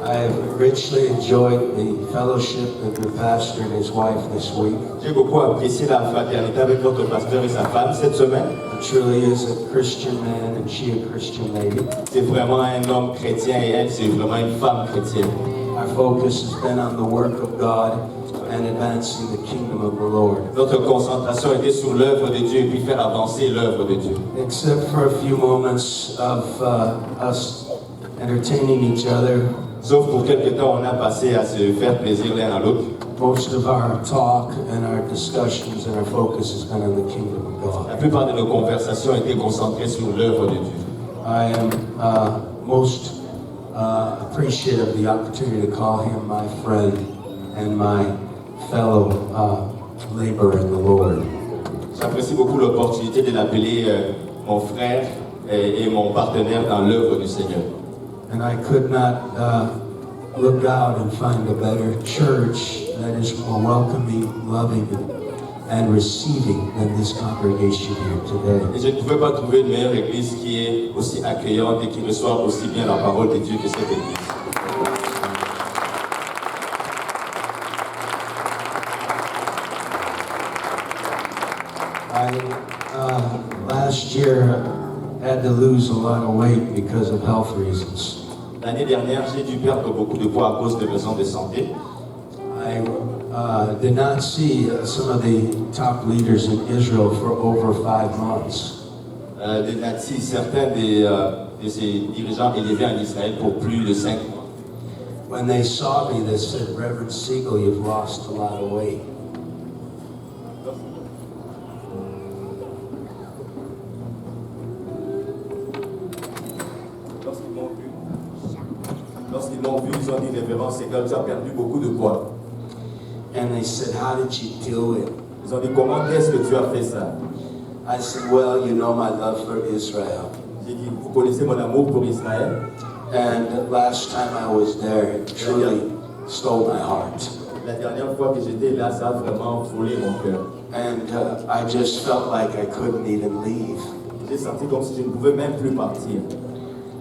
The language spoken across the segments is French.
I've richly enjoyed the fellowship with your pastor and his wife this week. J'ai beaucoup apprécié la fraternité avec votre pasteur et sa femme cette semaine. It truly is a Christian man and she a Christian lady. C'est vraiment un homme chrétien et elle, c'est vraiment une femme chrétienne. Our focus has been on the work of God and advancing the kingdom of the Lord. Notre concentration était sur l'œuvre de Dieu et puis faire avancer l'œuvre de Dieu. Except for a few moments of us entertaining each other, Sauf pour quelques temps, on a passé à se faire plaisir l'un à l'autre. most of our talk and our discussions and our focus has been on the kingdom of God. La plupart de nos conversations étaient concentrées sur l'œuvre de Dieu. I am most appreciative of the opportunity to call him my friend and my fellow laborer in the Lord. J'apprécie beaucoup l'opportunité de l'appeler mon frère et mon partenaire dans l'œuvre du Seigneur. And I could not look out and find a better church that is more welcoming, loving, and receiving than this congregation here today. Et je ne pouvais pas trouver une meilleure église qui est aussi accueillante et qui reçoit aussi bien la parole de Dieu que cette église. Last year had to lose a lot of weight because of health reasons. L'année dernière, j'ai dû perdre beaucoup de poids à cause de raisons de santé. I did not see some of the top leaders in Israel for over 5 months. Certains de ces dirigeants élevés en Israël pour plus de 5 mois. When they saw me, they said, Reverend Siegel, you've lost a lot of weight. Lorsqu'ils m'ont vu, ils ont dit, révérend Siegel, tu as perdu beaucoup de poids. And they said, how did you do it? Ils ont dit, comment est-ce que tu as fait ça? I said, well, you know my love for Israel. J'ai dit, vous connaissez mon amour pour Israël? And last time I was there, it truly stole my heart. La dernière fois que j'étais là, ça a vraiment frôlé mon cœur. And I just felt like I couldn't even leave. J'ai senti comme si je ne pouvais même plus partir.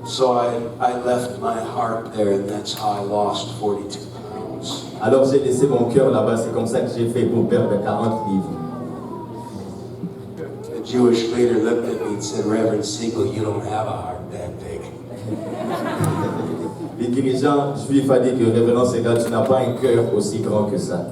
So I left my heart there, and that's how I lost 42 pounds. Alors j'ai laissé mon cœur là-bas, c'est comme ça que j'ai fait pour perdre 40 livres. The Jewish leader looked at me and said, Reverend Siegel, you don't have a heart that big. Les dirigeants juifs ont dit que révérend Siegel, tu n'as pas un cœur aussi grand que ça.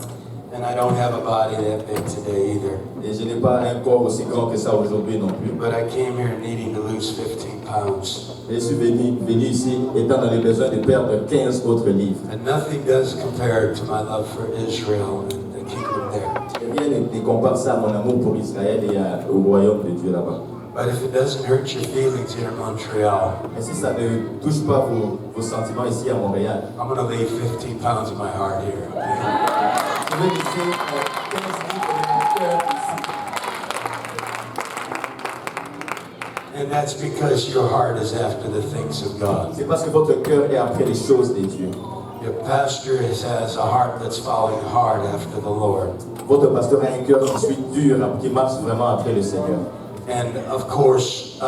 And I don't have a body that big today either. Et je n'ai pas un corps aussi grand que ça aujourd'hui non plus. But I came here needing to lose 15 pounds. Et je suis venu ici étant dans le besoin de perdre 15 autres livres. And nothing does compare to my love for Israel and the kingdom there. Et rien ne compare ça à mon amour pour Israël et au royaume de Dieu là-bas. But if it doesn't hurt your feelings here in Montreal, Mais si ça ne touche pas vos sentiments ici à Montréal, I'm going to leave 15 pounds of my heart here. Okay? je vais laisser 15 livres de mon cœur ici. And that's because your heart is after the things of God. C'est parce que votre cœur est après les choses de Dieu. Your pastor has a heart that's following hard after the Lord. Votre pasteur a un cœur qui suit dur, qui marche vraiment après le Seigneur. And of course,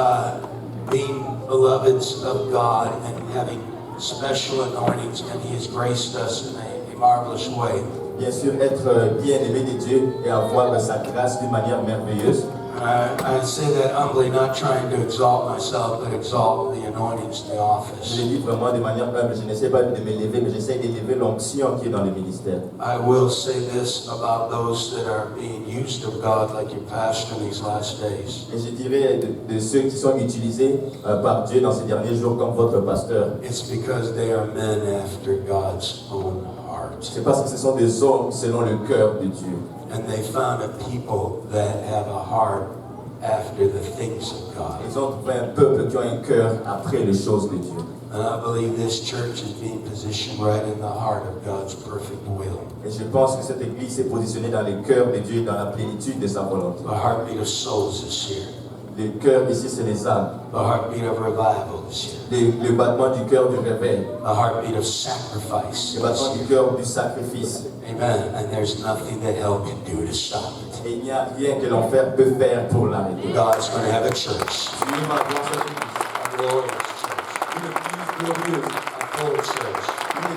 being beloveds of God and having special anointings, and He has graced us in a marvelous way. Bien sûr, être bien-aimé de Dieu et avoir sa grâce d'une manière merveilleuse. I say that humbly, not trying to exalt myself, but exalt the anointings in the Je office. le dis vraiment de manière humble, je n'essaie pas de m'élever, mais j'essaie d'élever l'onction qui est dans le ministère. I will say this about those that are being used of God, like your pastor in these last days. Et je dirais de ceux qui sont utilisés par Dieu dans ces derniers jours comme votre pasteur. It's because they are men after God's own heart. C'est parce que ce sont des hommes selon le cœur de Dieu. And they found a people that have a heart after the things of God. Ils ont trouvé un peuple qui a un cœur après les choses de Dieu. And I believe this church is being positioned right in the heart of God's perfect will. Et je pense que cette église s'est positionnée dans le cœur de Dieu, dans la plénitude de sa volonté. The heartbeat of souls is here. Le cœur ici, c'est les âmes. The heartbeat of revival is here. Le battement du cœur du réveil. The heartbeat of sacrifice Le is battement du here. cœur du sacrifice. Amen. And there's nothing that hell can do to stop it. Et il n'y a rien que l'enfer peut faire pour l'arrêter. God's going to have a church. Dieu va avoir cette église. A glorious church. Une église glorieuse. A full church. Une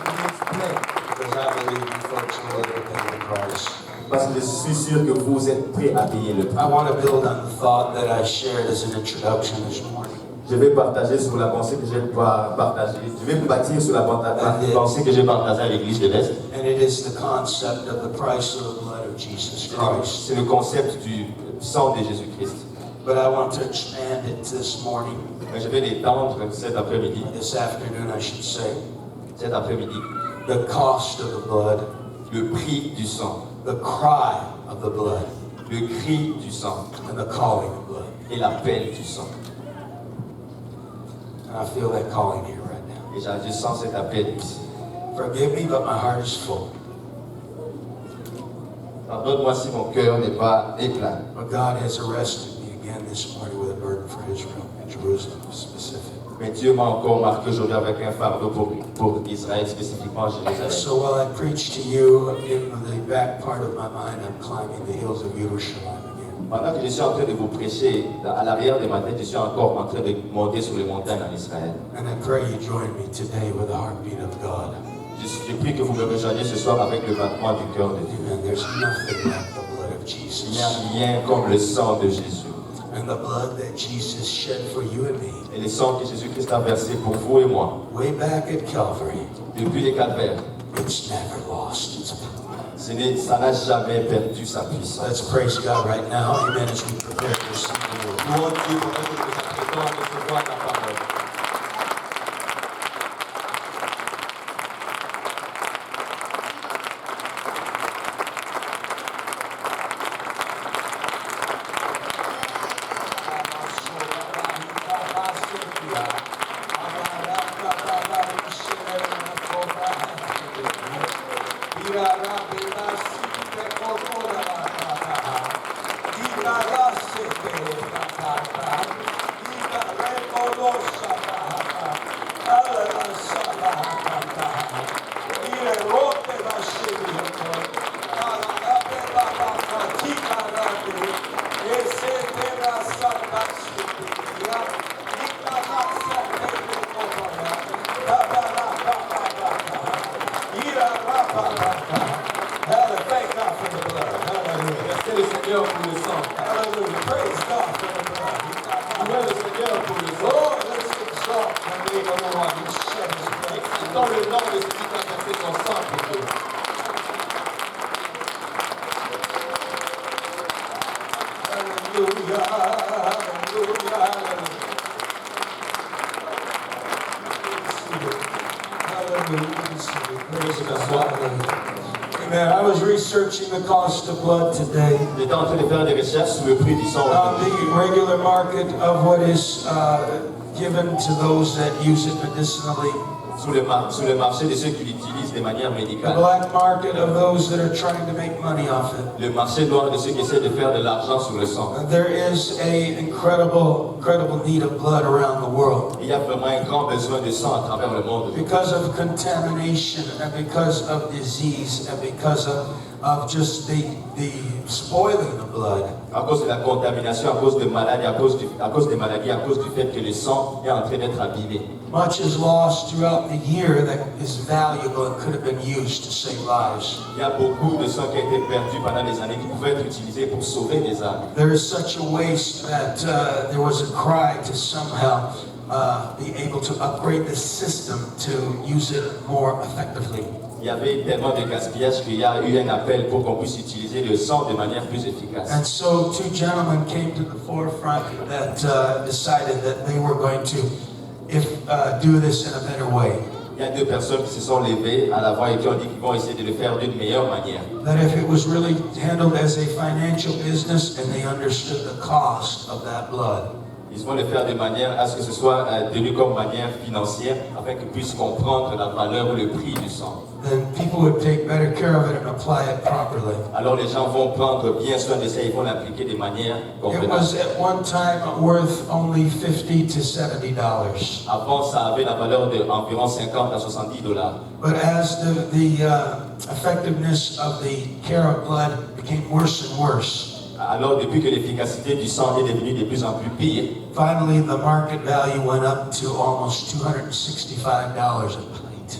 je suis sûr que vous êtes prêts à payer le prix. I want to build on the thought that I shared as an introduction this morning. Je vais partager sur la pensée que j'ai partagée. Je vais bâtir sur la pensée que j'ai partagée à l'église de l'Est. And it is the concept of the price of the blood of Jesus Christ. C'est le concept du sang de Jésus-Christ. But I want to expand it this morning, Mais je vais l'étendre cet après-midi. this afternoon, I should say. Cet après-midi. The cost of the blood, Le prix du sang. the cry of the blood, Le cri du sang. and the calling of blood. Et l'appel du sang. And I feel that calling here right now. Et je sens cet appel ici. Forgive me, but my heart is full. Pardonne-moi si mon cœur n'est pas plein. But God has arrested me again this morning with a burden for Israel and Jerusalem specifically. Mais Dieu m'a encore marqué aujourd'hui avec un fardeau pour Israël, spécifiquement Jérusalem. So while I preach to you, in the back part of my mind, I'm climbing the hills of Jerusalem again. Pendant que je suis en train de vous prêcher, à l'arrière de ma tête, je suis encore en train de monter sur les montagnes en Israël. And I pray you join me today with the heartbeat of God. Je prie que vous me rejoigniez ce soir avec le battement du cœur de Dieu. Amen. There's nothing like the blood of Il Jesus. n'y a rien comme le sang de Jésus. And the blood that Jesus shed for you and me, Et le sang que Jésus-Christ a versé pour vous et moi, way back at Calvary, depuis les calvaires, it's never lost its power. ça n'a jamais perdu sa puissance. Let's praise God right now. Amen. As we prepare to receive the word. Louons Dieu pour que nous nous apprêtons à recevoir la parole. Thank God for the blood. Hallelujah. Merci le Seigneur pour le sang. Hallelujah. Praise God for the blood. Louons le Seigneur pour le sang. Lord, let's exalt the name of the one who shed his blood. Dans le nom de celui qui a versé son sang pour nous. Hallelujah. Hallelujah. Hallelujah. Praise God. Amen. I was researching the cost of blood today. J'étais en train de faire des recherches sur le prix du sang. The regular market of what is given to those that use it medicinally. Sur le marché de ceux qui l'utilisent de manière The médicale. black market of those that are trying to make money off it. Le marché noir de ceux qui essaient de faire de l'argent sur le sang. There is a incredible need of blood around the world. Il y a vraiment un grand besoin de sang à travers le monde. Because of contamination and because of disease and because of just the spoiling of blood. À cause de la contamination, à cause de maladies, à cause des maladies, à cause du fait que le sang est en train d'être abîmé. Much is lost throughout the year that is valuable and could have been used to save lives. Il y a beaucoup de sang qui a été perdu pendant des années qui pouvait être utilisé pour sauver des âmes. There is such a waste that there was a cry to somehow be able to upgrade the system to use it more effectively. Il y avait tellement de gaspillage qu'il y a eu un appel pour qu'on puisse utiliser le sang de manière plus efficace. And so two gentlemen came to the forefront that decided that they were going to do this in a better way. Il y a deux personnes qui se sont levées à la voix et qui ont dit qu'ils vont essayer de le faire d'une meilleure manière. That if it was really handled as a financial business and they understood the cost of that blood, Ils vont le faire de manière à ce que ce soit tenu comme manière financière afin qu'ils puissent comprendre la valeur ou le prix du sang. then people would take better care of it and apply it properly. Alors les gens vont prendre bien soin de ça, ils vont l'appliquer de manière It convenable. was at one time worth only $50 to $70. Avant, ça avait la valeur d'environ 50 à $70. But as the effectiveness of the care of blood became worse and worse, Alors depuis que l'efficacité du sang est devenue de plus en plus pire, finally the market value went up to almost $265 a pint.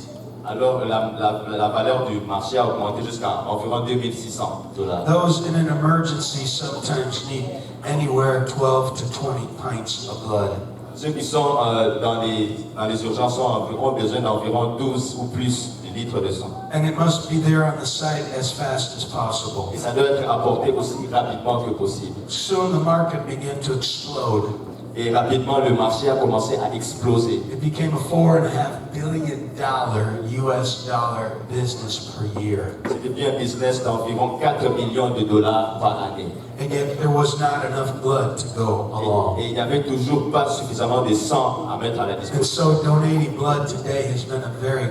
Alors la valeur du marché a augmenté jusqu'à environ $2,600. Those in an emergency sometimes need anywhere 12 to 20 pints of blood. Ceux qui sont dans les urgences ont besoin d'environ 12 ou plus de litres de sang. And it must be there on the site as fast as possible. Et ça doit être apporté aussi rapidement que possible. Soon the market began to explode. Et rapidement, le marché a commencé à exploser. It became a $4.5 billion US dollar business per year. C'est devenu un business d'environ 4 millions de dollars par année. And yet there was not enough blood to go along. Et il n'y avait toujours pas suffisamment de sang à mettre à la And disposition. so donating blood today has been a very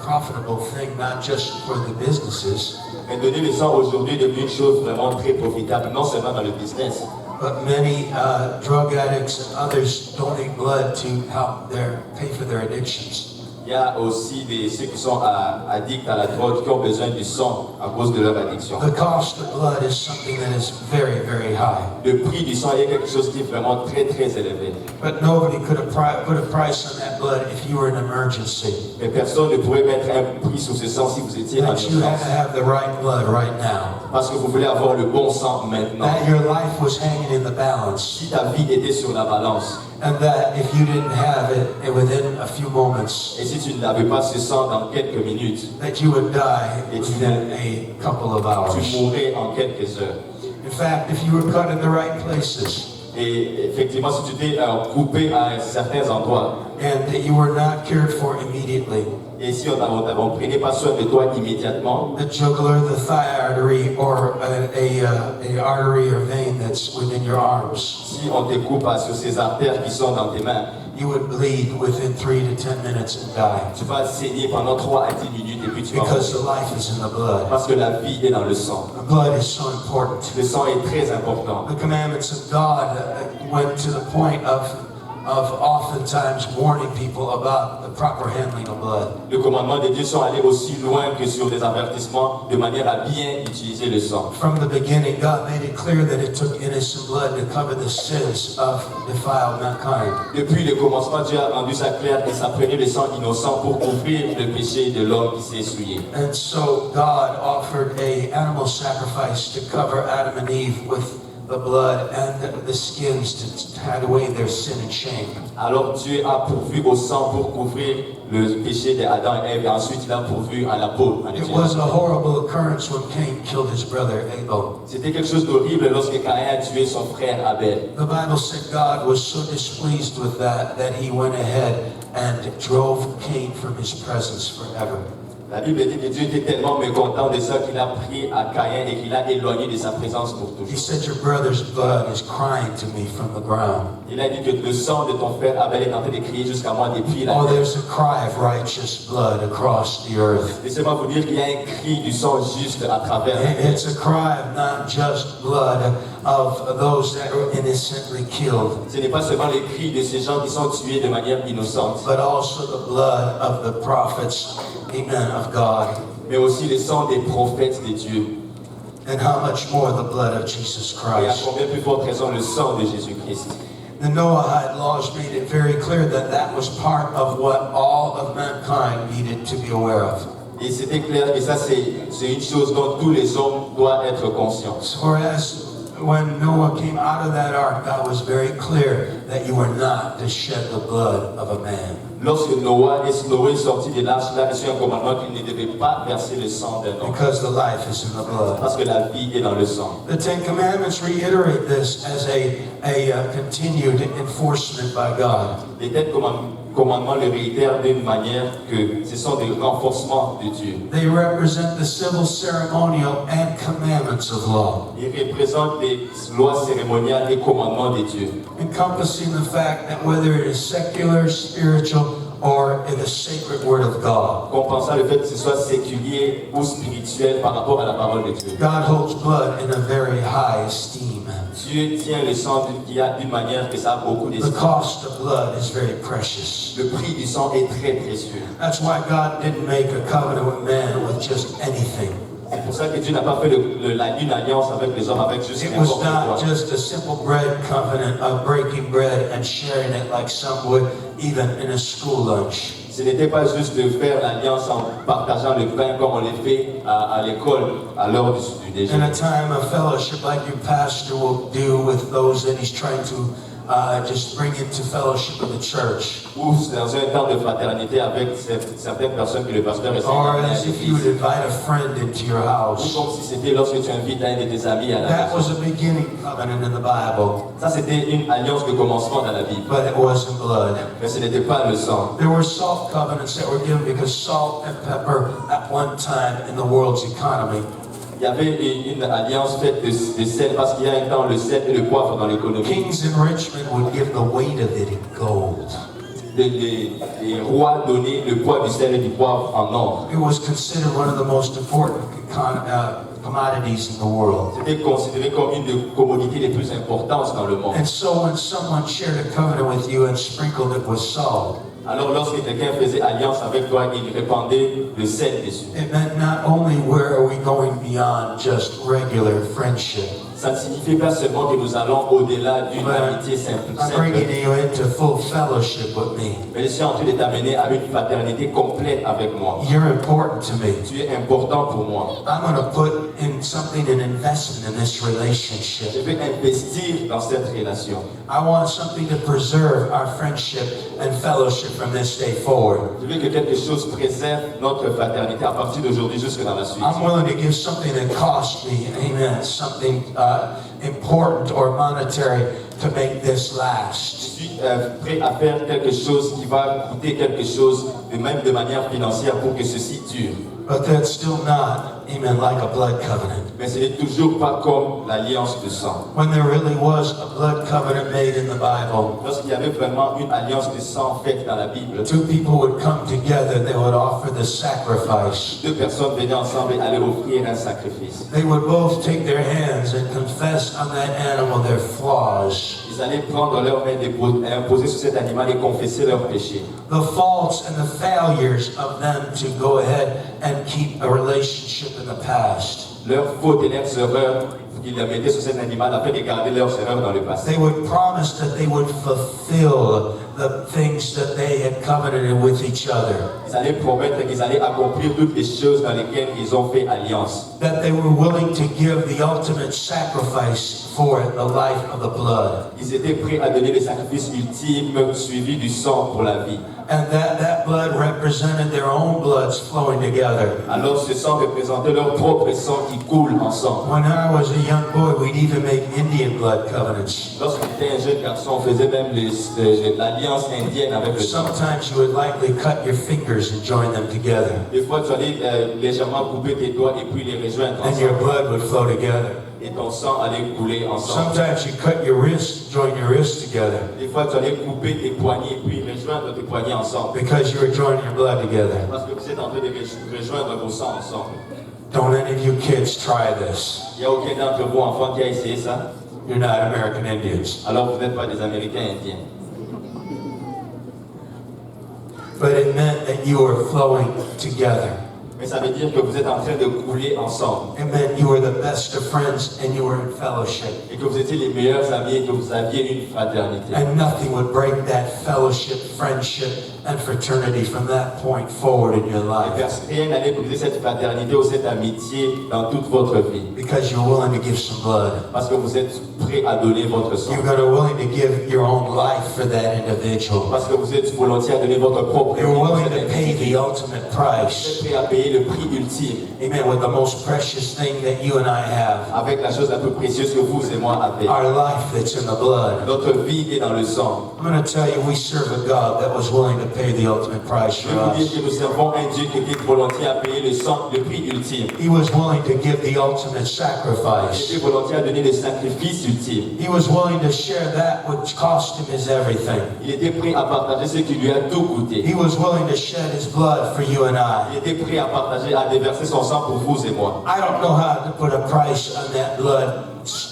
profitable thing, not just for the businesses, Mais donner le sang aujourd'hui est devenu une chose vraiment très profitable, non seulement dans le business, but many drug addicts and others donate blood to help pay for their addictions. il y a aussi ceux qui sont addicts à la drogue qui ont besoin du sang à cause de leur addiction. The cost of blood is something that is very, very high. Le prix du sang est quelque chose qui est vraiment très très élevé. But nobody could have put a price on that blood if you were in an emergency. Mais personne ne pourrait mettre un prix sur ce sang si vous étiez en That you had urgence. to have the right blood right now. Parce que vous voulez avoir le bon sang maintenant. That your life was hanging in the balance. Si ta vie était sur la balance, And that if you didn't have it within a few moments, et si tu n'avais pas ce sang dans quelques minutes, that you would die within a couple of tu hours. mourrais en quelques heures. In fact, if you were cut in the right places Et effectivement, si tu t'es coupé à certains endroits, and that you were not cared for immediately, et si on ne prenait pas soin de toi immédiatement, the jugular, the thigh artery, or a artery or vein that's within your arms, si on te coupe sur ces artères qui sont dans tes mains, you would bleed within 3 to 10 minutes and die tu vas saigner pendant 3 à 10 minutes et puis tu vas because mourir. the life is in the blood. Parce que la vie est dans le sang. The blood is so important. Le sang est très important. The commandments of God went to the point of oftentimes warning people about the proper handling of blood. Le commandement de Dieu sont allés aussi loin que sur des avertissements de manière à bien utiliser le sang. From the beginning, God made it clear that it took innocent blood to cover the sins of defiled mankind. Depuis le commencement, Dieu a rendu ça clair que ça prenait le sang innocent pour couvrir le péché de l'homme qui s'est souillé. And so God offered a animal sacrifice to cover Adam and Eve with the blood and the skins to hide away their sin and shame. Alors Dieu a pourvu au sang pour couvrir le péché d'Adam et Ève, et ensuite il a pourvu à la peau. en It utilisant. was a horrible occurrence when Cain killed his brother Abel. C'était quelque chose d'horrible lorsque Caïn a tué son frère Abel. The Bible said God was so displeased with that he went ahead and drove Cain from his presence forever. La Bible dit que Dieu était tellement mécontent de ça qu'il a pris à Caïn et qu'il a éloigné de sa présence pour He toujours. said, your brother's blood is crying to me from the ground. Il a dit que le sang de ton frère Abel est en train de crier jusqu'à moi depuis la Oh, terre. there's a cry of righteous blood across the earth. Laissez-moi vous dire qu'il y a un cri du sang juste à travers la terre. It's a cry of not just blood of those that were innocently killed, Ce n'est pas seulement les cris de ces gens qui sont tués de manière innocente, but also the blood of the prophets, amen, of God. mais aussi le sang des prophètes de Dieu. And how much more the blood of Jesus Et à Christ. combien plus forte raison le sang de Jésus-Christ. The Noahide laws made it very clear that was part of what all of mankind needed to be aware of. Et c'était clair que ça c'est une chose dont tous les hommes doivent être conscients. Whereas when Noah came out of that ark, God was very clear that you were not to shed the blood of a man. Lorsque Noé est sorti de l'arche, il a reçu un commandement qu'il ne devait pas verser le sang d'un homme. Because the life is in the blood. Parce que la vie est dans le sang. The Ten Commandments reiterate this as a continued enforcement by God. Les 10 commandements le réitèrent d'une manière que ce sont des renforcements de Dieu. They represent the civil, ceremonial, and commandments of law, Ils représentent les lois cérémoniales et commandements de Dieu. encompassing the fact that whether it is secular, spiritual, or in the sacred Word of God, Compensant le fait que ce soit séculier ou spirituel par rapport à la parole de Dieu. God holds blood in a very high esteem. Dieu tient le sang d'une manière que ça a beaucoup The d'estime. cost of blood is very precious. Le prix du sang est très précieux. That's why God didn't make a covenant with man with just anything. C'est pour ça que Dieu n'a pas fait une alliance avec les hommes avec juste It was n'importe not quoi. just a simple bread covenant of breaking bread and sharing it like some would even in a school lunch. Ce n'était pas juste de faire l'alliance en partageant le pain comme on le fait à l'école à l'heure du In déjeuner. a time of fellowship like your pastor will do with those that he's trying to just bring into fellowship of the church. Ou dans un temps de fraternité avec certaines personnes que le pasteur essaie Or d'amener à as if you would l'église. invite a friend into your Ou house. comme si c'était lorsque tu invites un de tes amis à la That was maison. a beginning covenant in the Bible, Ça, c'était une alliance de commencement dans la Bible. but it wasn't blood. Mais ce n'était pas le sang. There were salt covenants that were given because salt and pepper at one time in the world's economy. Il y avait une alliance faite de sel parce qu'il y a un temps le sel et le poivre dans l'économie. Kings in Richmond would give the weight of it in gold. Les rois donnaient le poids du sel et du poivre en or. It was considered one of the most important commodities in the world. C'était considéré comme une des commodités les plus importantes dans le monde. And so when someone shared a covenant with you and sprinkled it with salt, Alors lorsque quelqu'un faisait alliance avec toi, il répandait le sel dessus. it meant not only where are we going beyond just regular friendship, Ça ne signifie pas seulement que nous allons au-delà d'une amitié simple, I'm bringing simple, you into full fellowship with me. mais je suis en train de t'amener à une fraternité complète avec moi. You're important to me. Tu es important pour moi. I'm going to put in something, an investment in this Je relationship. vais investir dans cette relation. I want something to preserve our friendship and fellowship from this day forward. Je veux que quelque chose préserve notre fraternité à partir d'aujourd'hui jusque dans la suite. I'm willing to give something that cost me, amen, something important or monetary to make this Je last. suis prêt à faire quelque chose qui va coûter quelque chose, et même de manière financière, pour que ceci dure. But that's still not, amen, like a blood covenant. Mais ce n'est toujours pas comme l'alliance de sang. When there really was a blood covenant made in the Bible, Lorsqu'il y avait vraiment une alliance de sang faite dans la Bible, two people would come together, they would offer the sacrifice. deux personnes venaient ensemble et allaient offrir un sacrifice. They would both take their hands and confess on that animal their flaws. Ils allaient prendre leurs mains et imposer sur cet animal et confesser leurs péchés. The faults and the failures of them to go ahead and keep a relationship in the past. Leurs fautes et leurs erreurs, ils les mettaient sur cet animal afin de garder leurs erreurs dans le passé. They would promise that they would fulfill the things that they had covenanted with each other. Ils allaient promettre qu'ils allaient accomplir toutes les choses dans lesquelles ils ont fait alliance. That they were willing to give the ultimate sacrifice for the life of the blood. Ils étaient prêts à donner le sacrifice ultime suivi du sang pour la vie. And that blood represented their own bloods flowing together. Alors ce sang représentait leur propre sang qui coule ensemble. When I was a young boy, we'd even make Indian blood covenants. Lorsqu'on était un jeune garçon, on faisait même l'alliance indienne avec le sang. Sometimes you would likely cut your fingers and join them together. Des fois, tu allais légèrement couper tes doigts et puis les rejoindre And your ensemble. blood would flow together. Et ton sang allait couler ensemble. Sometimes you cut your wrists, join your wrists together. Des fois, tu allais couper tes poignets et puis rejoindre tes poignets ensemble. Because you were joining your blood together. Parce que vous êtes en train de rejoindre vos sangs ensemble. Don't any of you kids try this. Il n'y a aucun d'entre vous enfants qui a essayé ça. You're not American Indians. Alors vous n'êtes pas des Américains indiens. But it meant that you were flowing together. Mais ça veut dire que vous êtes en train de couler ensemble. It meant you were the best of friends and you were in fellowship. Et que vous étiez les meilleurs amis et que vous aviez une fraternité. And nothing would break that fellowship, friendship, and fraternity from that point forward in your Et life. rien n'allait briser cette fraternité ou cette amitié dans toute votre vie. Because you're willing to give some blood. Parce que vous êtes prêt à donner votre sang. You're going to willing to give your own life for that individual. Parce que vous êtes volontiers à donner votre propre vie. You're pour willing cette to pay amitié. the ultimate Vous price. êtes prêt à payer le prix ultime Amen. With the most precious thing that you and I have. avec la chose la plus précieuse que vous et moi avez. Our life that's in the blood. Notre vie est dans le sang. I'm going to tell you, we serve a God that was willing to pay the ultimate price Je for vais vous dire us. que nous servons un Dieu qui était volontiers à payer le prix ultime. He was willing to give the ultimate Il sacrifice. était volontiers à donner le sacrifice ultime. He was willing to share that which cost him his everything. Il était prêt à partager ce qui lui a tout coûté. He was willing to shed his blood for you and I. Il était prêt à partager, à déverser son sang pour vous et moi. I don't know how to put a price on that blood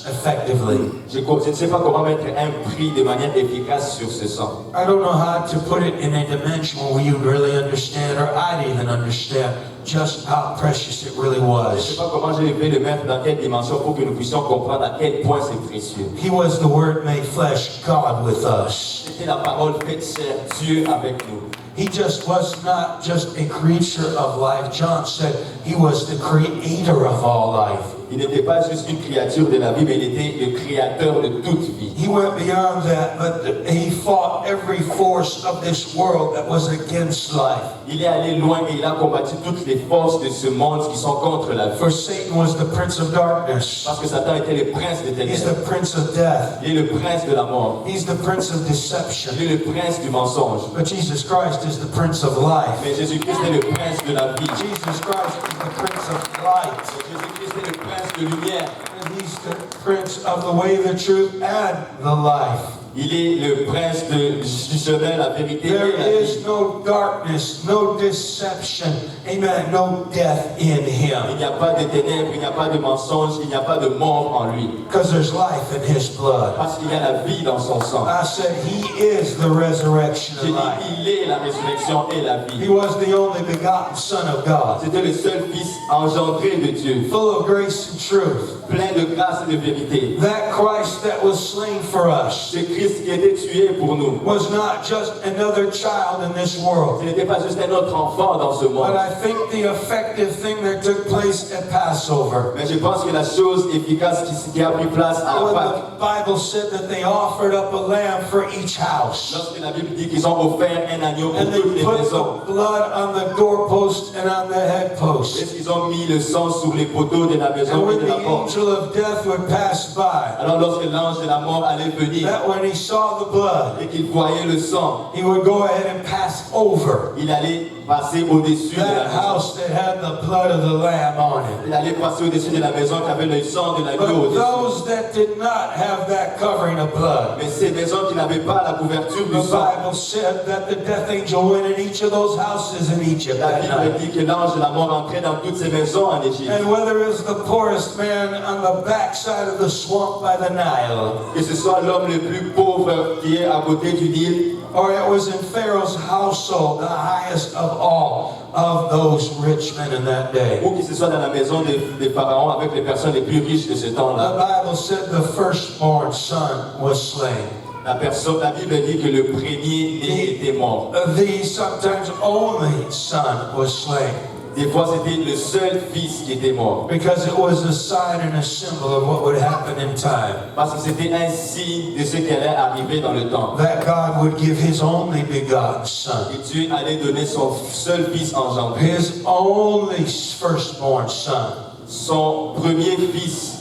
effectively. Je ne sais pas comment mettre un prix de manière efficace sur ce sang. I don't know how to put it in a dimension where you really understand, or I'd even understand, just how precious it really Je ne was. sais pas comment je vais le mettre dans quelle dimension pour que nous puissions comprendre à quel point c'est précieux. He was the Word made flesh, God with us. C'était la parole faite chair, Dieu avec nous. He just was not just a creature of life. John said he was the creator of all life. Il n'était pas juste une créature de la vie, mais il était le créateur de toute vie. He went beyond that, but he fought every force of this world that was against life. Il est allé loin et il a combattu toutes les forces de ce monde qui sont contre la vie. For Satan was the prince of darkness. Parce que Satan était le prince des He's ténèbres. the prince of death. Il est le prince de la mort. He's the prince of deception. Il est le prince du mensonge. But Jesus Christ is the prince of life. Mais Jésus-Christ est le prince de la vie. Jesus Christ is the prince of light. Jésus-Christ est le prince de lumière. And he's the prince of the way, the truth, and the life. Il est le prince du chemin, la vérité There et la vie. is no darkness, no deception, amen, no death in Il him. n'y a pas de ténèbres, il n'y a pas de mensonge, il n'y a pas de mort en lui. Because there's life in his blood. Parce qu'il y a la vie dans son sang. I said he is the resurrection J'ai and life. dit, il est la résurrection et la He vie. was the only begotten Son of God, C'était le seul fils engendré de Dieu, full of grace and truth. plein de grâce et de vérité. That Christ that was slain for us Ce Christ qui a été tué pour nous. was not just another child in this world. Ce n'était pas juste un autre enfant dans ce monde. But I think the effective thing that took place at Passover, Mais je pense que la chose efficace qui a pris place à when Pâques, the Bible said that they offered up a lamb for each house. lorsque la Bible dit qu'ils ont offert un agneau pour And they toutes les put maisons, the blood on the doorpost and on the headpost. est-ce qu'ils ont mis le sang sur les poteaux de la And maison et when de the la porte? angel of death would pass by, Alors lorsque l'ange de la mort allait venir that when he saw the blood, et qu'il voyait le sang, he would go ahead and pass over il allait passer au-dessus de la that maison. house that had the blood of the lamb on it. Il allait passer au-dessus de la maison qui avait le sang de l'agneau But au-dessus. those that did not have that covering of blood, Mais ces maisons qui n'avaient pas la couverture the du sang, Bible said that the death angel went in each of those houses in Egypt la that Bible night. dit que l'ange de la mort entrait dans toutes ces maisons en Égypte. And whether it was the poorest man on the backside of the swamp by the Nile, Que ce soit l'homme le plus pauvre qui est à côté du Nil, or it was in Pharaoh's household, the highest of all of those rich men in that day. ou que ce soit dans la maison des pharaons avec les personnes les plus riches de ce The temps-là. Bible said the firstborn son was slain. La Bible dit que le premier-né était mort. The sometimes only son was slain. Des fois, c'était le seul fils qui était mort. Because it was a sign and a symbol of what would happen in time. Parce que c'était un signe de ce qui allait arriver dans le temps. That God would give his only begotten son. Et Dieu allait donner son seul fils engendré. His only firstborn son. Son premier fils,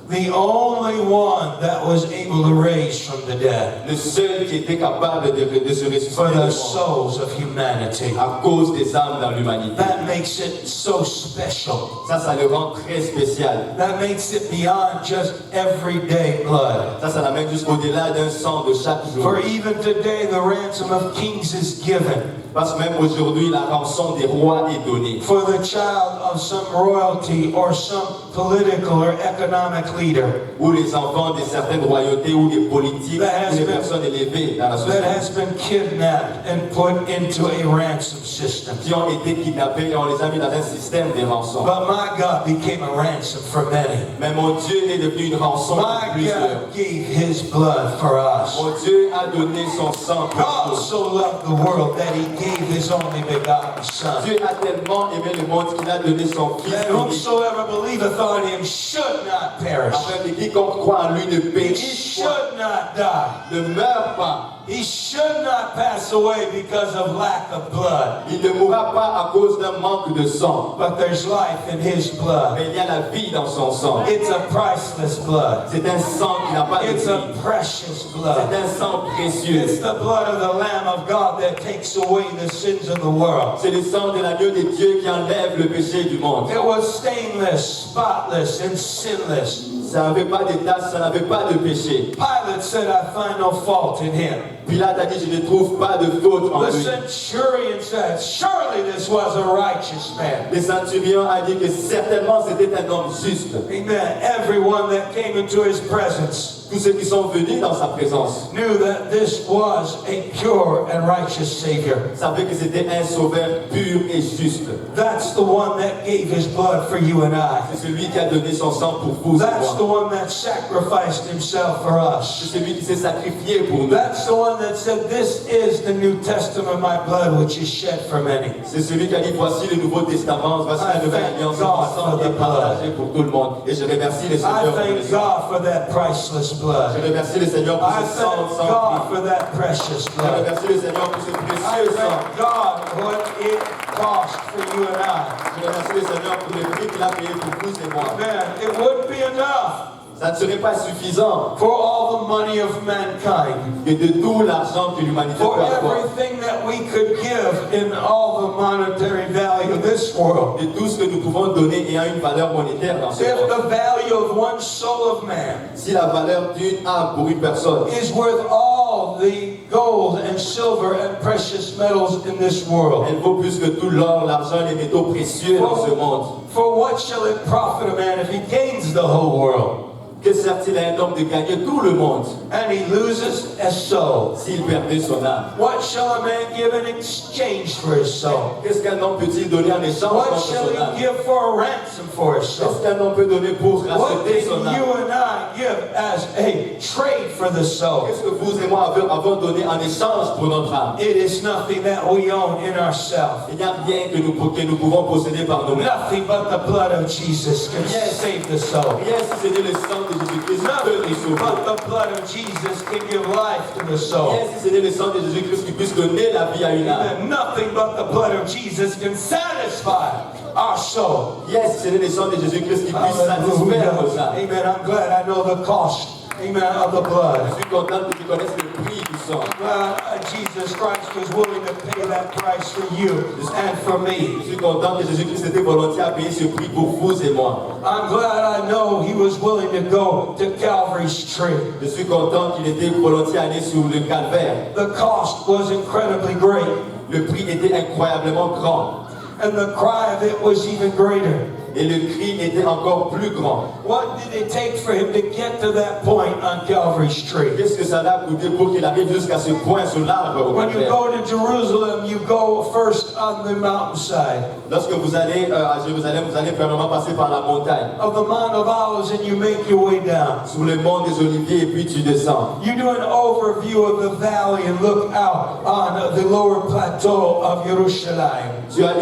The only one that was able to raise from the dead. le seul qui était capable de se ressusciter For des the morts souls of humanity. à cause des âmes dans l'humanité. That makes it so special. Ça le rend très spécial. That makes it beyond just everyday blood. Ça l'amène jusqu'au-delà d'un sang de chaque jour. For even today, the ransom of kings is given. Parce que même aujourd'hui, la rançon des rois est donnée. For the child of some royalty or some political or economic leader Ou les enfants de certaines royautés ou des politiques That has ou des been- personnes élevées dans la that société has been kidnapped and put into a ransom system. qui ont été kidnappés et on les a mis dans un système de rançon. But my God became a ransom for many. Mais mon Dieu est devenu une rançon pour My plusieurs. God gave his blood for us. Mon Dieu a donné son sang pour God nous. so loved the world that he gave his only begotten Son. Dieu a tellement aimé le monde qu'il a donné son Fils That unique. whomsoever believeth on him should not perish. Afin que quiconque croit en lui ne He périsse point, should not die. ne meure pas. He should not pass away because of lack of blood. Il ne mourra pas à cause d'un manque de sang. But there's life in his blood. Mais il y a la vie dans son sang. It's a priceless blood. C'est un sang qui n'a pas de It's prix. a precious C'est blood. un sang précieux. It's the blood of the Lamb of God that takes away the sins of the world. C'est le sang de l'agneau de Dieu qui enlève le péché du monde. It was stainless, spotless, and sinless. Ça n'avait pas de tache, ça n'avait pas de péché. Pilate said, I find no fault in him. Pilate a dit, je ne trouve pas de faute en The lui. centurion said, surely this was a righteous man. Le centurion a dit que certainement c'était un homme juste. Amen. Everyone that came into his presence tous ceux qui sont venus dans sa présence knew that this was a pure and righteous Savior. savaient que c'était un sauveur pur et juste. That's the one that gave his blood for you and I. C'est celui qui a donné son sang pour vous et That's the moi. one that sacrificed himself for us. C'est celui qui s'est sacrifié pour nous. That's the one that said, "This is the New Testament, my blood, which is shed for many." C'est celui qui a dit voici le Nouveau Testament, voici la nouvelle alliance, God mon sang for qui the est partagé pour tout le monde. Et je remercie le I Seigneur pour le thank sang. God for that priceless blood. Je remercie le Seigneur pour I ce sang thank sans God prix. for that precious Je blood. remercie le Seigneur pour ce I précieux sang. thank God what it cost for you and I. Je remercie le Seigneur pour le prix qu'il a payé pour vous et moi. Man, it wouldn't be enough Ça ne serait pas suffisant for all the money of mankind, que de tout l'argent que l'humanité for peut avoir, everything that we could give in all the monetary value of this world. de tout ce que nous pouvons donner ayant une valeur monétaire dans ce If monde. the value of one soul of man Si la valeur d'une âme pour une personne is worth all the gold and silver and precious metals in this world, elle vaut plus que tout l'or, l'argent et les métaux précieux dans ce monde, for what shall it profit a man if he gains the whole world que sert-il à un homme de gagner tout le monde and he loses his soul? s'il perdait son âme? What shall a man give in exchange for his soul? Qu'est-ce qu'un homme peut-il donner en échange What contre shall son âme? he give for a ransom for his soul? Qu'est-ce qu'un homme peut donner pour What racheter did son âme? you and I give as a trade for the soul? Qu'est-ce que vous et moi avons donné en échange pour notre âme? It is nothing that we own in ourselves. Il n'y a rien que nous pouvons posséder par nous-mêmes. Nothing but the blood of Jesus can save the soul. Rien si ce n'est le sang de Jésus-Christ qui peut Nothing nous sauver. but the blood of Jesus can give life to the soul. Rien si ce n'est le sang de Jésus-Christ qui puisse donner la vie à une âme. And nothing but the blood of Jesus can satisfy our soul. Rien si ce n'est le sang de Jésus-Christ qui puisse satisfaire nos âmes. Amen. I'm glad I know the cost, amen, of the blood. Je suis content que tu connaisses le prix du sang. Well, Jesus Christ was willing to pay that price for you and for me. Je suis content que Jésus-Christ était volontaire à payer ce prix pour vous et moi. I'm glad I know he was willing to go to Calvary's tree. Je suis content qu'il était volontiers à aller sur le calvaire. The cost was incredibly great, Le prix était incroyablement grand and the cry of it was even greater. et le cri était encore plus grand. What did it take for him to get to that point on Calvary's tree? Qu'est-ce que ça a coûté pour qu'il arrive jusqu'à ce point sur l'arbre au When you calvaire? go to Jerusalem, you go first on the mountainside Lorsque vous allez à Jérusalem, vous allez premièrement passer par la montagne, of the Mount of Olives and you make your way down. sur le mont des Oliviers, et puis tu descends. You do an overview of the valley and look out on the lower plateau of Jerusalem. Tu as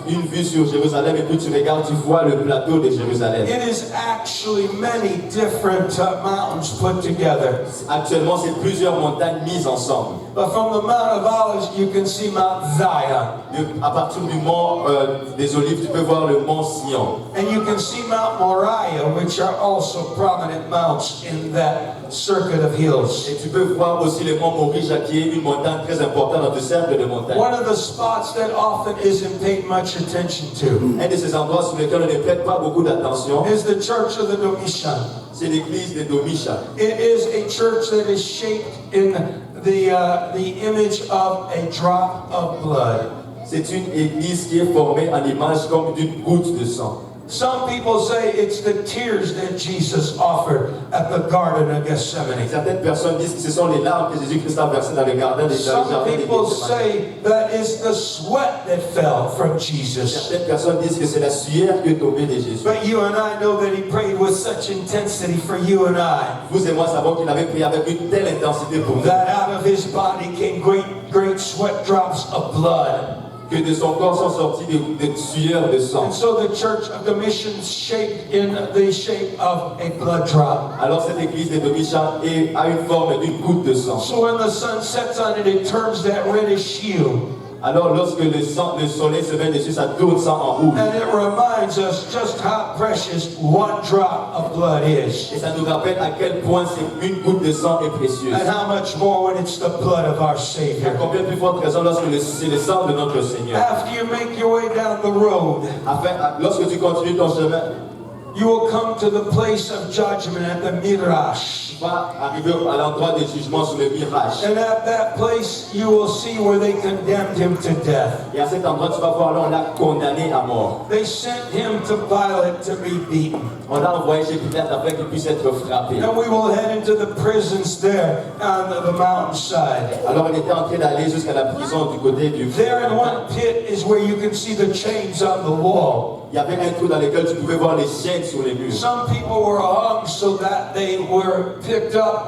une vue sur Jérusalem, et puis tu regardes, tu vois le plateau de Jérusalem. It is actually many different mountains put together. Actuellement, c'est plusieurs montagnes mises ensemble. But from the Mount of Olives, you can see Mount Zion. À partir du mont des Olives, tu peux voir le mont Sion. And you can see Mount Moriah, which are also prominent mounts in that circuit of hills. Et tu peux voir aussi le mont Moriah, qui est une montagne très importante dans ce cercle de montagnes. One of the spots that often isn't paid much attention to Un de ces endroits sur lesquels on ne prête pas beaucoup d'attention, is the Church of the Domitian. c'est l'église de Domicha. It is a church that is shaped in the image of a drop of blood. C'est une église qui est formée en image comme d'une goutte de sang. Some people say it's the tears that Jesus offered at the Garden of Gethsemane. Certaines personnes disent que ce sont les larmes que Jésus-Christ a versées dans le jardin des Some jardins de people Gethsemane. say that it's the sweat that fell from Jesus. Certaines personnes disent que c'est la sueur qui est tombée de Jésus. But you and I know that he prayed with such intensity for you and I, Vous et moi savons qu'il avait prié avec une telle intensité pour nous that out of his body came great sweat drops of blood. que de son corps sont sortis de sueurs de sang. And so the Church of the Mission shaped in the shape of a blood drop. Alors cette église de Domicha a une forme d'une goutte de sang. So when the sun sets on it, it turns that reddish hue. Alors lorsque le soleil se met dessus, ça tourne ça en rouge. And it reminds us just how precious one drop of blood is. Et ça nous rappelle à quel point une goutte de sang est précieuse. And how much more when it's the blood of our À Savior. combien plus forte raison lorsque c'est le sang de notre Seigneur. After you make your way down the road, Lorsque tu continues ton chemin, You will come to the place of judgment at the Midrash. Tu vas arriver à l'endroit du jugement sur le mirage. And at that place, you will see where they condemned him to death. Et à cet endroit, tu vas voir là, on l'a condamné à mort. They sent him to Pilate to be beaten. On l'a envoyé chez Pilate afin qu'il puisse être frappé. And we will head into the prisons there on the mountainside. Alors il était en train d'aller jusqu'à la prison du côté du... There in one pit is where you can see the chains on the wall. Il y avait un trou dans lequel tu pouvais voir les chaînes sur les murs. Some people were hung so that they were picked up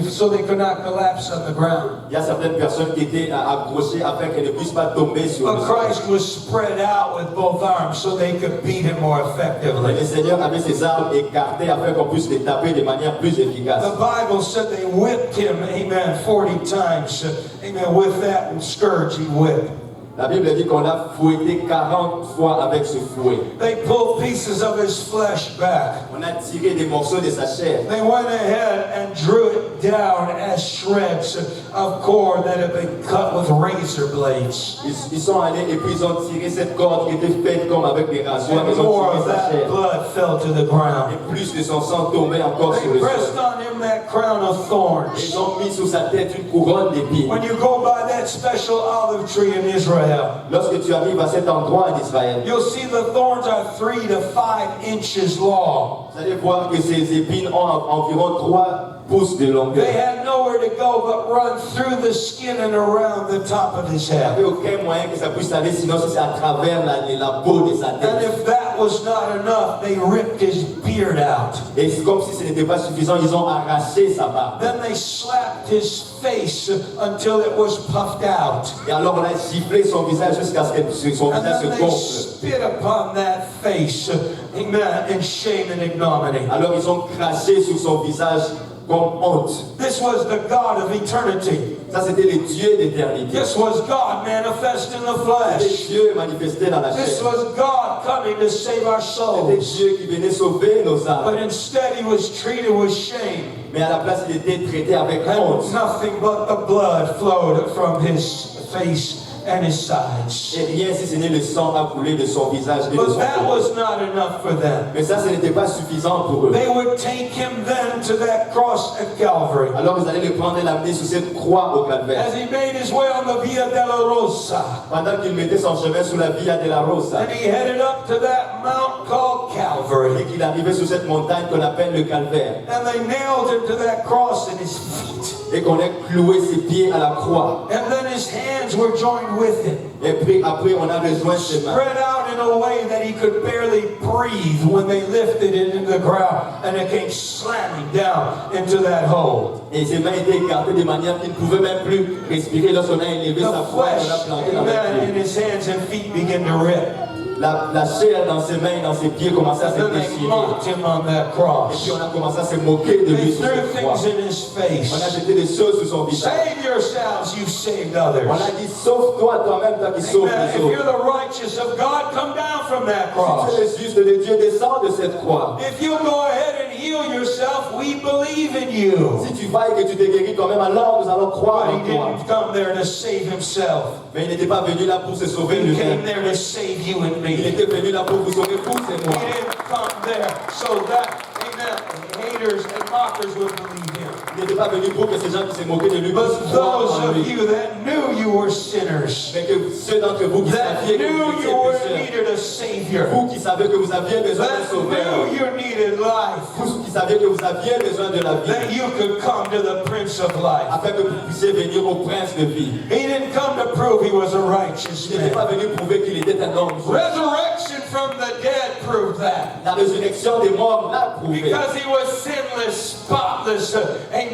so they could not collapse on the ground. Il y a certaines personnes qui étaient accrochées afin qu'elles ne puissent pas tomber sur le But sol. Christ was spread out with both arms so they could beat him more Et effectively. le Seigneur avait ses armes écartées afin qu'on puisse les taper de manière plus efficace. The Bible said they whipped him, amen, 40 times. Amen, with that scourge he whipped. La Bible dit qu'on l'a fouetté 40 fois avec ce fouet. They pulled pieces of his flesh back. On a tiré des morceaux de sa chair. They went ahead and drew it down as shreds of cord that had been cut with razor blades. Ils sont allés et puis ils ont tiré cette corde qui était faite comme avec des rasoirs. And Ils ont more tiré of sa that chair. blood fell to the ground. Et plus de son sang tombait encore sur They le pressed sol. on him that crown of thorns. Ils ont mis sur sa tête une couronne d'épines. When you go by that special olive tree in Israel, Lorsque tu arrives à cet endroit en Israël, you'll see the thorns are 3 to 5 inches long. vous allez voir que ces épines ont environ 3 pouces de They longueur. had nowhere to go but run through the skin and around the top of his Il n'y head. avait aucun moyen que ça puisse aller, sinon c'est à travers la peau de sa And tête. if that was not enough, they ripped his beard out. Et c'est comme si ce n'était pas suffisant, ils ont arraché sa barbe. Then they slapped his face until it was puffed out. Et alors on a giflé son visage jusqu'à ce que son And visage then se they gonfle. spit upon that face, amen, in shame and ignominy. Alors ils ont craché sur son visage comme honte. This was the God of eternity. Ça c'était le Dieu d'éternité. This was God manifest in the C'était flesh. Dieu manifesté dans la This chair. was God coming to save our C'était souls. Dieu qui venait sauver nos âmes. But instead he was treated with shame. Mais à la place, il était traité avec honte. And nothing but the blood flowed from his face and his sides. Et rien si ce n'est le sang à couler de son visage et de son But that corps. was not enough for them. Mais ça, ce n'était pas suffisant pour eux. They would take him then to that cross at Calvary. Alors vous allez le prendre et l'amener sur cette croix au calvaire. As he made his way on the Via della Rosa, Pendant qu'il mettait son chemin sur la Via della Rosa. and he headed up to that mount called Et Calvary. qu'il arrivait sur cette montagne qu'on appelle le calvaire. And they nailed him to that cross in his feet. Et qu'on ait cloué ses pieds à la croix. And then his hands were joined with him, Et puis après, on a rejoint ses mains. spread out in a way that he could barely breathe when they lifted it into the ground, and it came slamming down into that hole. Et ses mains étaient écartées de manière qu'il ne pouvait même plus respirer lorsqu'on a élevé sa The foi et on l'a flesh, planté dans amen, le in his hands and feet began to rip. La chair dans ses mains et dans ses pieds commençait à se Then they déchirer. mocked him on that Et cross. puis on a commencé à se moquer de They lui sur threw cette croix. things in his On a face. jeté des choses sur son visage. Save yourselves, you saved others. On a dit, sauve-toi toi-même, toi qui sauves Amen. les If you're autres. the righteous of God, come down from that Si cross. tu es le juste de Dieu, descends de cette croix. If you go ahead and heal yourself, we believe in you. Si tu vas et que tu te guéris toi-même, alors nous allons croire But en he toi. didn't come there to save himself. Mais il n'était pas venu là pour se sauver He came lui-même. there to save you and Il me. était venu là pour vous sauver vous et He moi. didn't come there so that, amen, haters and mockers would believe him. Il n'était pas venu pour que ces gens qui se moquaient de lui puissent But croire those en of lui. you that knew you were sinners, Mais que ceux d'entre vous qui that saviez que knew vous you étiez were pécheurs, needed a Savior, vous qui savez que vous aviez besoin d'un that sauveur, knew you needed life, vous qui saviez que vous aviez besoin de la that vie, you could come to the Prince of Life. afin que vous puissiez venir au prince de vie. He didn't come to prove he was a righteous Il n'était pas man. venu prouver qu'il était un homme. Resurrection from the dead proved that. La résurrection des morts l'a prouvé. Because he was sinless, spotless, amen,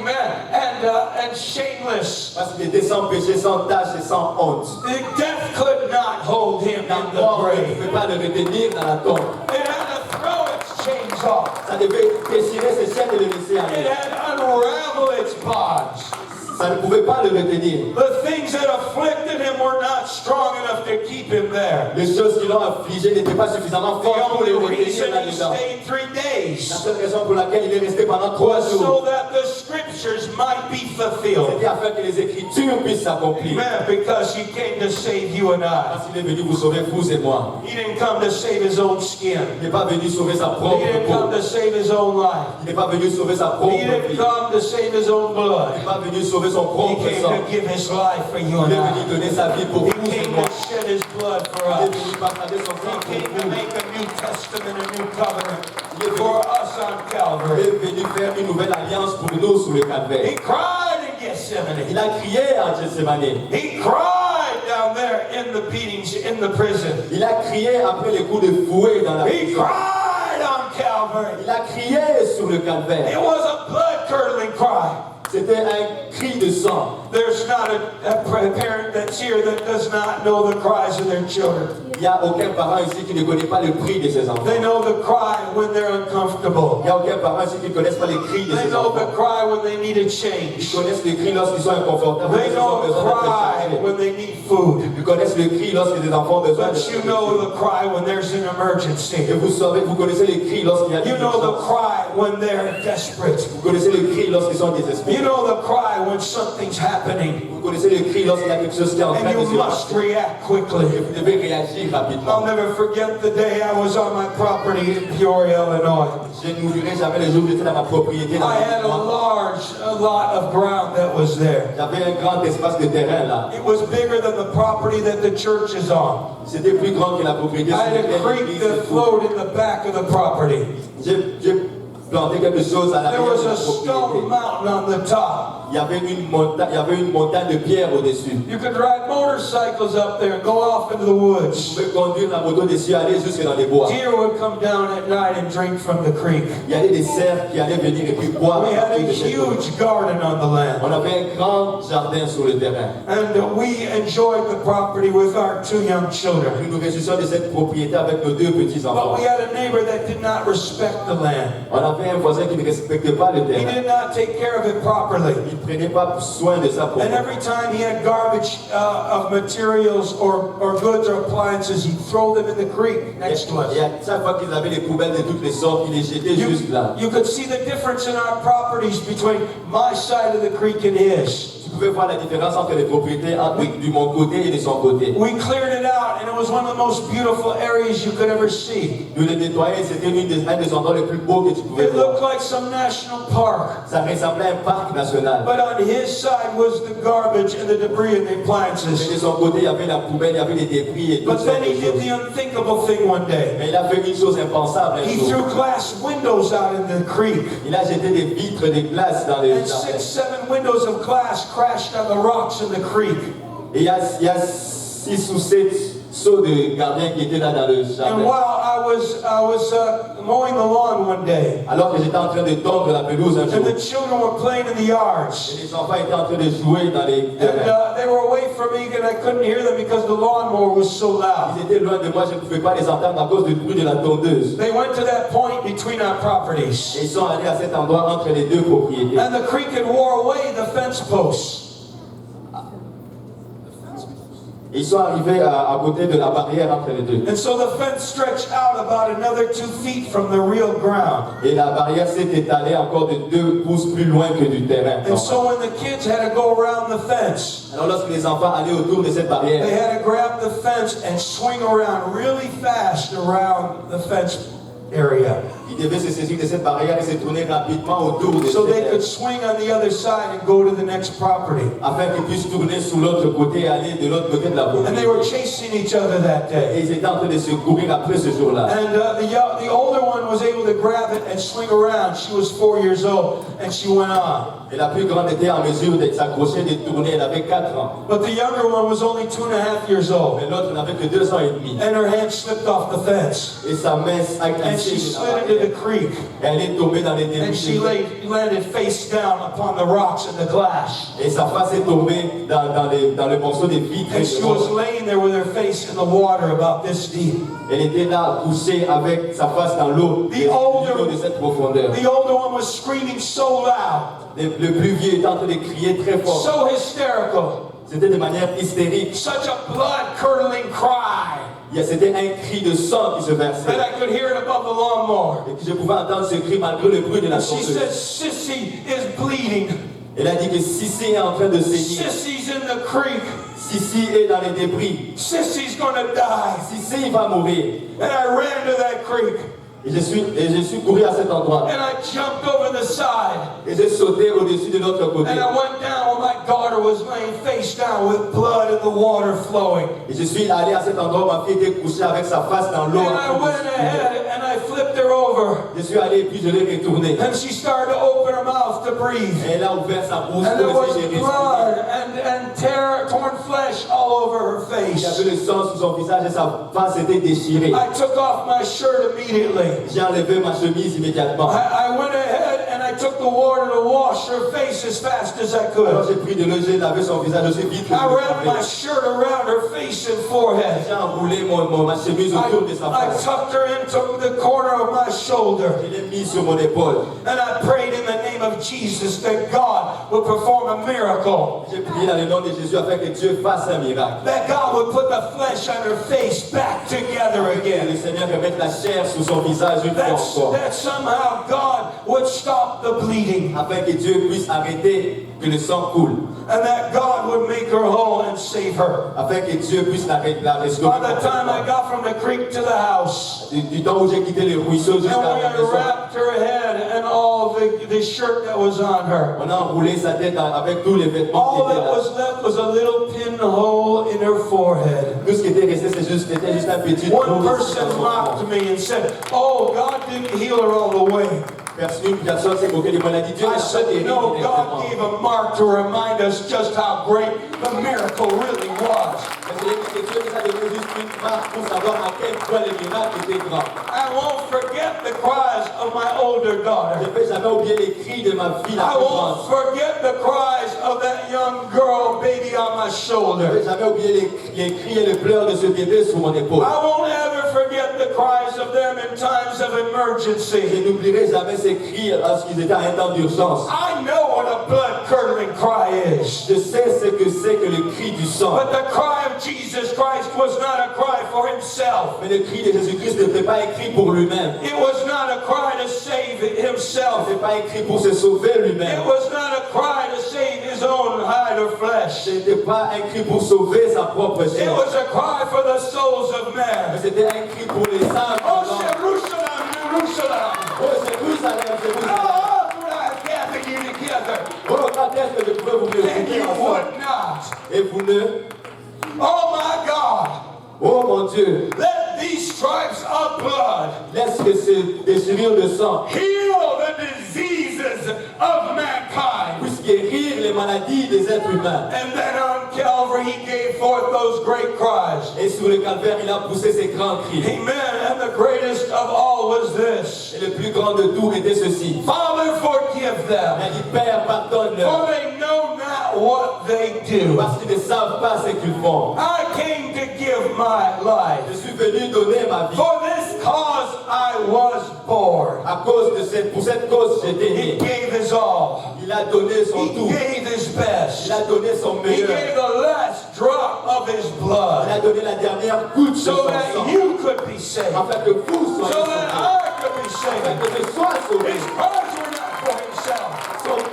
and shameless. Parce qu'il était sans péché, sans tache et sans honte. The death could not hold him La in the mort ne grave. pouvait pas le retenir dans la tombe. It had to throw its chains off. Ça devait déchirer ses chaînes et le laisser It aller. had to unravel its bonds. Ça ne pouvait pas le retenir. The things that afflicted him were not strong enough to keep him there. Les choses qui l'ont affligé n'étaient pas suffisamment The fortes pour le only retenir reason he là-dedans. stayed 3 La days seule raison pour laquelle il est resté pendant 3 was so jours, that the scriptures might be fulfilled. c'était afin que les Écritures puissent s'accomplir. Amen. Because he came to save you and I. Parce qu'il est venu vous sauver, vous et moi. He didn't come to save his own skin. Il n'est pas venu sauver sa He propre didn't come peau. to save his own life. Il n'est pas venu sauver sa propre He didn't vie. come to save his own Il blood. n'est pas venu sauver son He propre came sang. to give his life for you Il and est venu I. donner sa vie pour He vous et came moi. to shed his blood for Il est us. venu partager son sang He pour came to vous. make a new testament, a new covenant for us on Il Calvary. est venu faire une nouvelle alliance pour nous sous le He calvaire. cried in Gethsemane. Il a crié en Gethsemane. He cried down there in the beatings in the prison. Il a crié après les coups de fouet dans la He prison. cried on Calvary. Il a crié sur le It calvaire. was a blood-curdling cry. C'était un cri de sang. There's not a parent that's here that does not know the cries of their children. Il n'y a aucun parent ici qui ne connaît pas le cri de ses enfants. They know the cry when they're uncomfortable. Il n'y a aucun parent ici qui ne connaisse pas les cris de They ses know the enfants. cry when they need a Ils change. connaissent le cri lorsqu'ils sont inconfortables. They Ils ont know the besoin d'être cry changés. when they need food. Ils connaissent le cri lorsque les enfants ont besoin But you know de the cry when there's an emergency. Et vous connaissez les cris lorsqu'il y a You une know the urgence. cry when they're desperate. Vous connaissez les cris lorsqu'ils sont You désespérés. know the cry when something's happening. Vous connaissez le cri lorsqu'il y a quelque chose qui est en train And de you se must passer. react Et quickly. vous devez réagir I'll rapidement. never forget the day I was on my property in Peoria, Illinois. Je n'oublierai jamais le jour où j'étais dans ma propriété. Dans I had a lot of ground that was there. J'avais un grand espace de terrain là. It was bigger than the property that the church is on. C'était plus grand que la propriété I sur had a laquelle creek l'église that se trouve. flowed in the back of the property. J'ai planté quelque chose à There l'arrière was de la a stone propriété. mountain on the top. Il y avait une montagne de pierre au-dessus. You could ride motorcycles up there and go off into the woods. Vous pouvez conduire la moto dessus, aller jusque dans les bois. Deer would come down at night and drink from the creek. Il y avait des cerfs qui allaient venir et puis boire. We had a de cette eau. huge garden on the land. On avait un grand jardin sur le terrain. And we enjoyed the property with our 2 young children. Nous nous réjouissons de cette propriété avec nos 2 petits-enfants. But we had a neighbor that did not respect the land. On avait un voisin qui ne respectait pas le He terrain. did not take care of it properly. Il ne prenait pas soin de ça pour And nous. every time he had garbage of materials or goods or appliances, he'd throw them in the creek next to us. Et à chaque fois qu'ils avaient des poubelles de toutes les sortes, ils les jetaient juste là. You could see the difference in our properties between my side of the creek and his. Vous pouvez voir la différence entre les propriétés de mon côté et de son côté. We cleared it out, and it was one of the most beautiful areas you could ever see. Nous les nettoyer, c'était un des endroits les plus beaux que tu pouvais It looked voir. like some national park. Ça ressemblait à un parc national. But on his side was the garbage and the debris and the Et appliances. de son côté, il y avait la poubelle, il y avait les débris et tout But ça. then he did the unthinkable thing one day. Mais il a fait une chose impensable un He jour. threw glass windows out in the creek. Il a jeté des vitres de glace dans les And 6, 7 windows of glass crashed on the rocks in the creek. Et il y a 6 ou 7 seaux de gardiens qui étaient là dans le And jardin. while I was mowing the lawn one day, Alors que j'étais en train de tondre la pelouse un jour. and the children were playing in the yards, Et les enfants étaient en train de jouer dans les and terrains. they were away from me, and I couldn't hear them because the lawnmower was so loud. Ils étaient loin de moi, je ne pouvais pas les entendre à cause du bruit de la tondeuse. They went to that point between our Et properties, ils sont allés à cet endroit entre les 2 propriétés. and the creek had wore away the fence posts. Ils sont arrivés à côté de la barrière entre les 2. And so the fence stretched out about another 2 feet from the real ground. Et la barrière s'est étalée encore de 2 pouces plus loin que du terrain. And so when the kids had to go around the fence, Alors lorsque les enfants allaient autour de cette barrière, they had to grab the fence and swing around really fast around the fence area. ils devaient se saisir de cette barrière et se tourner rapidement autour de So they cette could swing on the other side and go to the next property. afin qu'ils puissent tourner sur l'autre côté et aller de l'autre côté de la And they propriété. were chasing each other that Et day. ils étaient en train de se courir après ce jour-là. And the older one was able to grab it and swing around. She was 4 years old, and she went on. Et la plus grande était en mesure de s'accrocher, de tourner. Elle avait 4 ans. But the younger one was only 2.5 years old. Mais l'autre n'avait que 2 ans et demi. And her hand slipped off the fence. Et sa main a And she glissé de la slid into the barrière. creek. Elle est tombée dans les And she débris. landed face down upon the rocks and the glass. Et sa face est tombée dans le morceau de vitre. And she was laying there with her face in the water about this deep. Elle était là, couchée avec sa face dans l'eau, The older- de cette profondeur. The older one was screaming so loud. le plus vieux était en train de crier très fort. So hysterical. C'était de manière hystérique. Such a blood-curdling cry C'était un cri de sang qui se versait. that I could hear it above the lawnmower. Et que je pouvais entendre ce cri malgré le bruit de la She said, chanteuse. Sissy is bleeding. Elle a dit que Sissi est en train de saigner. Sissy's in the creek. Sissi est dans les débris. Sissy's gonna die. Sissi, il va mourir. And I ran to that creek. Et je suis couru à cet endroit. And I jumped over the side. Et j'ai sauté au-dessus de l'autre côté. And I went down where my daughter was laying face down with blood and the water flowing. Et je suis allé à cet endroit où ma fille était couchée avec sa face dans l'eau. And I went ahead and I flipped her over. Je suis allé et puis je l'ai retourné. And she started to open her mouth to breathe. Et elle a ouvert sa bouche And there pour was essayer de blood respirer. and torn flesh all over her Il y face. avait le sang sur son visage et sa face était déchirée. I took off my shirt immediately. J'ai enlevé ma chemise immédiatement. I went ahead and I took the water to wash her face as fast as I could. Alors j'ai pris de l'eau, j'ai lavé son visage aussi vite que I je wrapped my pouvais. shirt around her face and forehead. J'ai enroulé ma chemise autour de sa I face. tucked her into the corner of my shoulder. Je l'ai mis sur mon épaule. And I prayed in the name of Jesus that God would perform a miracle. J'ai prié dans le nom de Jésus afin que Dieu fasse un miracle. That God would put the flesh on her face back together Que again. le Seigneur remette la chair sur son visage une fois encore. That somehow God would stop the bleeding. Afin que Dieu puisse arrêter que le sang coule. And that God would make her whole and save her. Afin que Dieu puisse la restaurer. By the time I got from the creek to the house, Du temps où j'ai quitté le ruisseau and jusqu'à we la had maison, wrapped her head and all the shirt that was on her. on a enroulé sa tête avec tous les vêtements qui All étaient that là. was left was a little pinhole in her forehead. Tout ce qui était resté, c'était juste un petit trou One ici dans person son mocked front. me and said, "Oh, God didn't heal her all the way." Une personne s'est moquée de moi, elle a dit Dieu I n'a pas said, guéri "No, directement. God gave a mark to remind us just how great the miracle really was." Mais c'est que Dieu nous a donné juste une marque pour savoir à quel point le miracle était grand. I won't forget the cries of my older Je daughter. ne vais jamais oublier les cris de ma fille la I plus won't grande. forget the cries of that young girl baby on my Je ne shoulder. vais jamais oublier les cris et les pleurs de ce bébé sur mon épaule. I won't ever forget the cries of them in times of Je emergency. n'oublierai jamais ces cris lorsqu'ils étaient à un temps d'urgence. I know what a blood-curdling cry is. Je sais ce que c'est que le cri du sang. But the cry of Jesus Christ was not a cry for himself. Mais le cri de Jésus-Christ n'était pas écrit pour lui-même. It was not a cry to save Ce himself. n'était pas écrit pour se sauver It lui-même. was not a cry to save his own hide or flesh. Ce n'était pas écrit pour sauver sa propre It chair. was a cry for the souls of Mais man. c'était écrit pour les âmes. Oh, de l'homme. Jerusalem, Jerusalem. Oh, Jérusalem, Jérusalem. Oh, would I gather you together? Oh, quand est-ce que je pourrais vous And réunir you ensemble? would not. Et vous ne? Oh, my God. Oh mon Dieu, Let these stripes of blood laisse que ces déchirures de sang heal the diseases of mankind. puissent guérir les maladies des êtres humains. And then on Calvary, he gave forth those great cries. Et sur le calvaire, il a poussé ces grands cris. Amen. And the greatest of all was this: Et le plus grand de tout était ceci. Father, forgive Il a them, dit, Père, pardonne-leur, for they know not what they do. parce qu'ils ne savent pas ce qu'ils font. I came to give my life. Je suis venu donner ma vie. For this cause I was born. Pour cette cause, j'étais He né. gave his all. Il a donné son He tout. gave his best. Il a donné son He meilleur. gave the last drop of his Il blood a donné la dernière goutte de so son that sang. you could be saved, Afin que vous soyez so that sauvés. I could be Afin saved. que je sois sauvé. His cries were not for himself.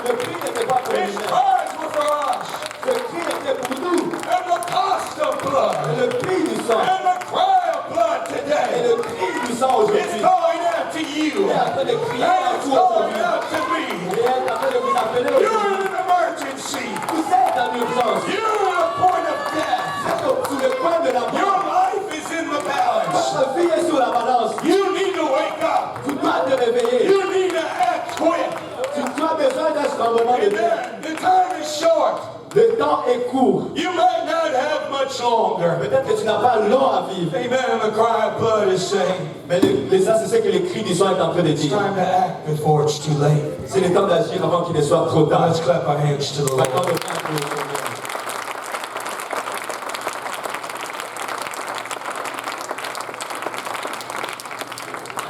Le cri n'était pas pour His lui-même. cries were for us. Le cri était pour nous. And the cost of blood Et le prix du sang. and the cry of blood Et today le cri du sang is aujourd'hui. going out to you. Il est en train de crier And à it's vous going aujourd'hui. out to me. Il est en train de vous appeler You're aujourd'hui. in an emergency. Vous êtes en urgence. You're at a point of death. Vous êtes sous le coin de la Your mort. life is in the balance. Votre vie est sur la balance. You need to wake up. Tu dois te réveiller. You need to act quick. Tu as besoin d'être un moment de paix. Amen. The time is short. Le temps est court. You might not have much longer. Peut-être que tu n'as pas long à vivre. Amen. And the cry of blood is saying, Mais ça, c'est ce que le cri du sang est en train de it's dire. time to act before it's too late. C'est le temps d'agir avant qu'il ne soit trop tard. Let's clap our hands to the Lord. Maintenant, le temps pour le Seigneur.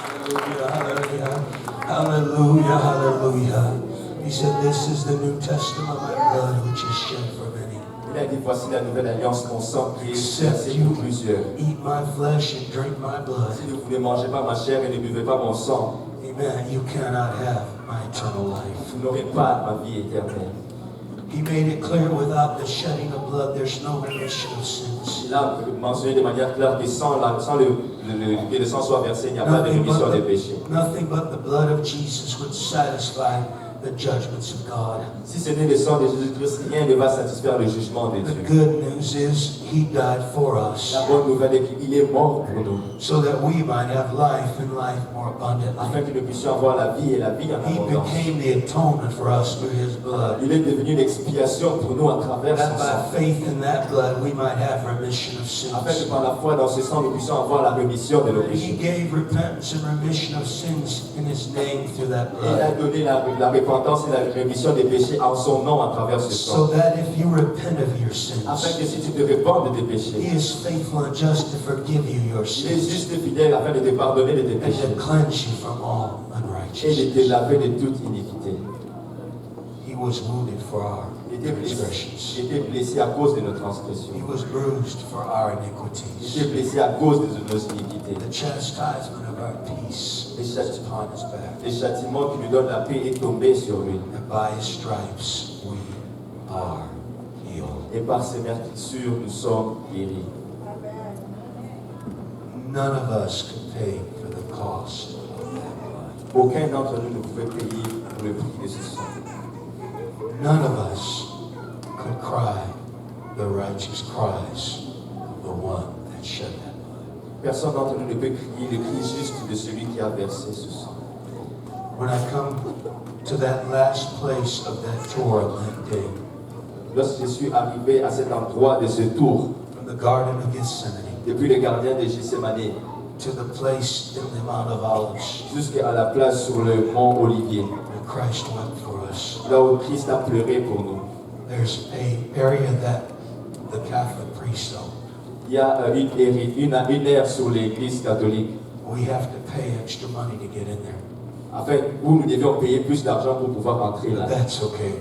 Hallelujah, hallelujah, hallelujah. He said, this is the New Testament of my blood, which is shed for many. Il a dit, voici la nouvelle alliance, mon sang qui est versé pour plusieurs. Eat my flesh and drink my blood. Si vous ne mangez pas ma chair et ne buvez pas mon sang, Amen. You cannot have my eternal life. vous n'aurez pas ma vie éternelle. He made it clear without the shedding of blood, there's no remission of sins. Il a mentionné de manière claire que que le sang soit versé, il n'y a pas de rémission des péchés. Nothing but the blood of Jesus would satisfy the judgments of God. Si ce n'est le sang de Jésus-Christ, rien ne va satisfaire le jugement de The Dieu. good news is He died for us, La bonne nouvelle est qu'il est mort pour nous, so that we might have life and life more abundantly. afin que nous puissions avoir la vie et la vie en He abondance. became the atonement for us through His blood. Il est devenu une expiation pour nous à travers That son by sang. faith in that blood we might have remission of Afin que sins. par la foi dans ce sang, nous puissions avoir la rémission de nos He péchés. gave repentance and remission of sins in His name through that Il a blood. donné la repentance et la rémission des péchés en son nom à travers ce So sang. that if you repent of your Afin sins, que si tu te répands de tes He péchés, is faithful and just to forgive you your il est sins juste et fidèle afin de te pardonner de tes and péchés to cleanse you from all et de unrighteousness. te laver de toute iniquité. He was wounded for our Il transgressions. était blessé à cause de nos transgressions. He was bruised for our Il iniquities. était blessé à cause de nos iniquités. The chastisement of our peace Les is upon His back. châtiments qui nous donnent la paix est tombé sur lui. And by His stripes we are healed. Et par ses meurtrissures, nous sommes guéris. None of us can pay for the cost of that blood. Aucun d'entre nous ne pouvait payer pour le prix de ce sang. None of us could cry the righteous cries of the one that shed that blood. Personne d'entre nous ne peut crier le cri juste de celui qui a versé ce sang. When I come to that last place of that tour on that day, Lorsque je suis arrivé à cet endroit de ce tour, from the Garden of Gethsemane depuis le gardien de Gethsemane to the place in the Mount of Olives, jusqu'à la place sur le mont Olivier, where Christ wept for us, là où Christ a pleuré pour nous, there's a area that the Catholic priests own. il y a une aire sur l'église catholique We have to pay extra money to get in there. afin où nous devions payer plus d'argent pour pouvoir entrer là. That's okay.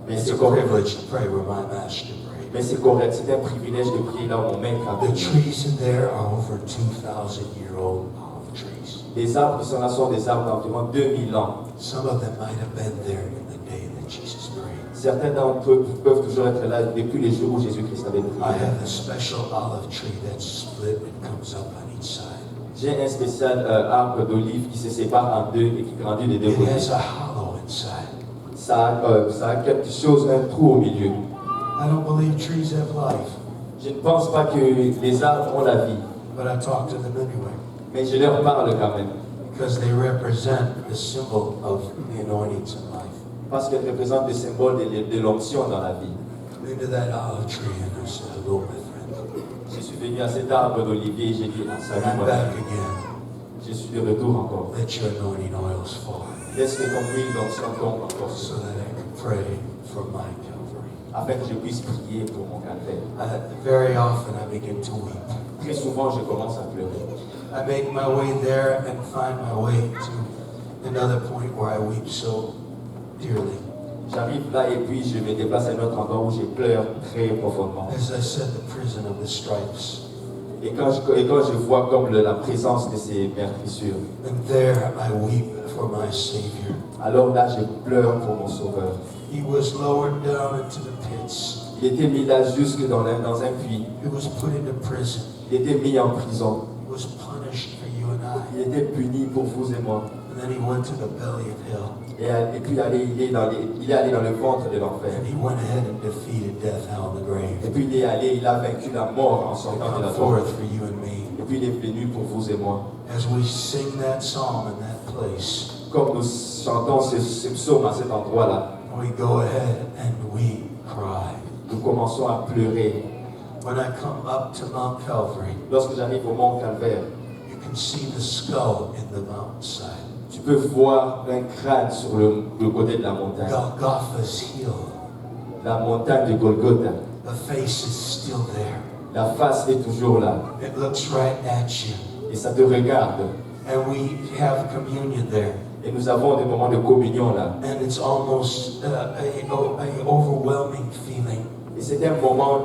Mais It's c'est a correct. privilege to pray where my master prayed. Mais c'est correct, c'est un privilège de prier là où mon maître a The prié. trees in there are over 2,000-year-old olive trees. Les arbres qui sont là sont des arbres d'environ 2000 ans. Some of them might have been there in the day that Jesus prayed. Certains d'entre eux peuvent toujours être là depuis les jours où Jésus-Christ avait I prié. have a special olive tree that's split and comes up on each side. J'ai un spécial arbre d'olive qui se sépare en deux et qui grandit des deux It côtés. has a hollow inside. Ça a quelque chose, un trou au milieu. I don't believe trees have life, Je ne pense pas que les arbres ont la vie, but I talk to them anyway mais je leur parle quand même. because they represent the symbol of the anointings in life. Parce qu'elles représentent le symbole de l'onction dans la vie. Come into that olive tree and I said, hello, my friend. Je suis venu à cet arbre d'olivier et j'ai dit, ah, And salut I'm mon back ami. again. Je suis de retour encore. Let your anointing oils fall Laisse que ton huile d'onction tombe encore so sur that I can pray for my Calvary. afin que je puisse prier pour mon calvaire. Very often I begin to weep. Très souvent, je commence à pleurer. I make my way there and find my way to another point where I weep so dearly. J'arrive là et puis je me déplace à un autre endroit où je pleure très profondément. As I said, the prison of the stripes. Et quand je vois comme la présence de ces meurtrissures, And there I weep for my Savior. alors là, je pleure pour mon Sauveur. He was lowered down into the pits. Il était mis là jusque dans un puits. He was put into prison. Il était mis en prison. He was punished for you and I. Il était puni pour vous et moi. And then he went to the belly of hell. Et puis il est allé dans le ventre de l'enfer. And he went ahead and defeated death, hell, and the grave. Et puis il a vaincu la mort en To sortant de la come tombe. forth for you and me. Et puis il est venu pour vous et moi. As we sing that psalm in that place, Comme nous chantons ce psaume à cet endroit-là, we go ahead and we cry. nous commençons à pleurer. When I come up to Mount Calvary, Lorsque j'arrive au mont Calvaire, you can see the skull in the mountainside. tu peux voir un crâne sur le côté de la montagne. Golgotha's hill. La montagne de Golgotha. The face is still there. La face est toujours là. It looks right at you. Et ça te regarde. And we have communion there. Et nous avons des moments de communion là. And it's almost a overwhelming feeling. Et c'est un moment,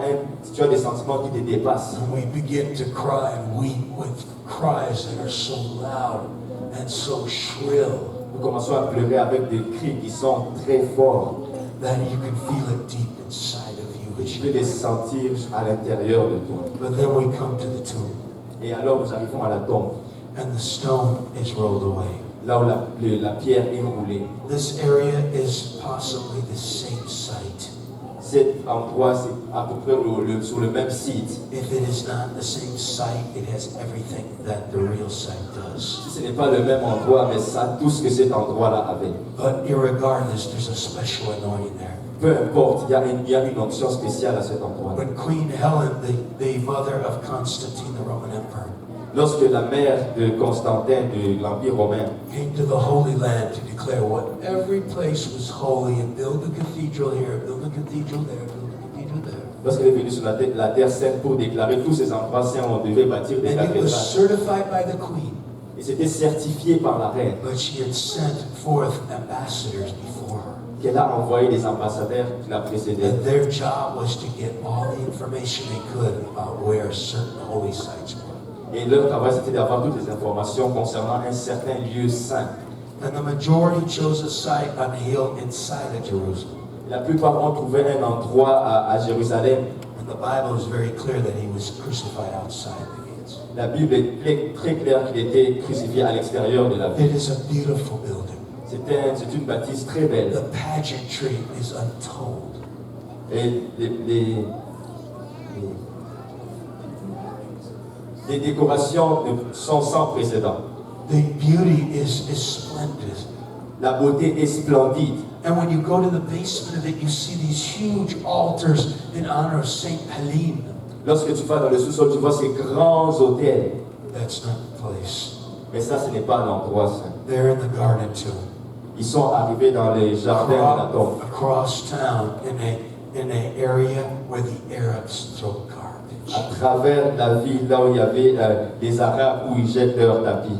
tu as des sentiments qui te dépassent. And we begin to cry and weep with cries that are so loud and so shrill Nous commençons à pleurer avec des cris qui sont très forts. that you can feel it deep inside of you. Et tu peux les sentir à l'intérieur de toi. But then we come to the tomb, Et alors nous arrivons à la tombe, and the stone is rolled away. là où la pierre est roulée. This area is possibly the same site. Cet endroit, c'est à peu près sur le même site. If it is not the same site, it has everything that the real site does. Si ce n'est pas le même endroit, mais ça a tout ce que cet endroit-là avait. But irregardless, there's a special anointing there. Peu importe, il y a une onction spéciale à cet endroit. When Queen Helen, the mother of Constantine, the Roman emperor, Lorsque la mère de Constantin de l'Empire romain came to the Holy Land to declare what every place was holy and build a cathedral here, build a cathedral there, build a cathedral there. lorsqu'elle est venue sur la terre sainte pour déclarer tous ces endroits saints, on devait bâtir des And it was cathédrales. certified by the Queen, Et c'était certifié par la reine, but she had sent forth ambassadors before her. qu'elle a envoyé des ambassadeurs qui la précédaient. And their job was to get all the information they could about where certain holy sites were. Et leur travail, c'était d'avoir toutes les informations concernant un certain lieu saint. And the majority chose a site on a hill inside of Jerusalem. La plupart ont trouvé un endroit à Jérusalem. And the Bible is very clear that he was crucified outside the gates. La Bible est très claire qu'il était crucifié à l'extérieur de la ville. It is a beautiful building. C'est une bâtisse très belle. The pageantry is untold. Et les décorations sont sans précédent. The beauty is splendid. La beauté est splendide. And when you go to the basement of it, you see these huge altars in honor of Saint Helene. Lorsque tu vas dans le sous-sol, tu vois ces grands hôtels. That's not the place. Mais ça, ce n'est pas l'endroit saint. They're in the garden too. Ils sont arrivés dans les jardins de la tombe. Across town in an area where the Arabs throw garbage. À travers la ville, là où il y avait des Arabes où ils jettent leurs tapis.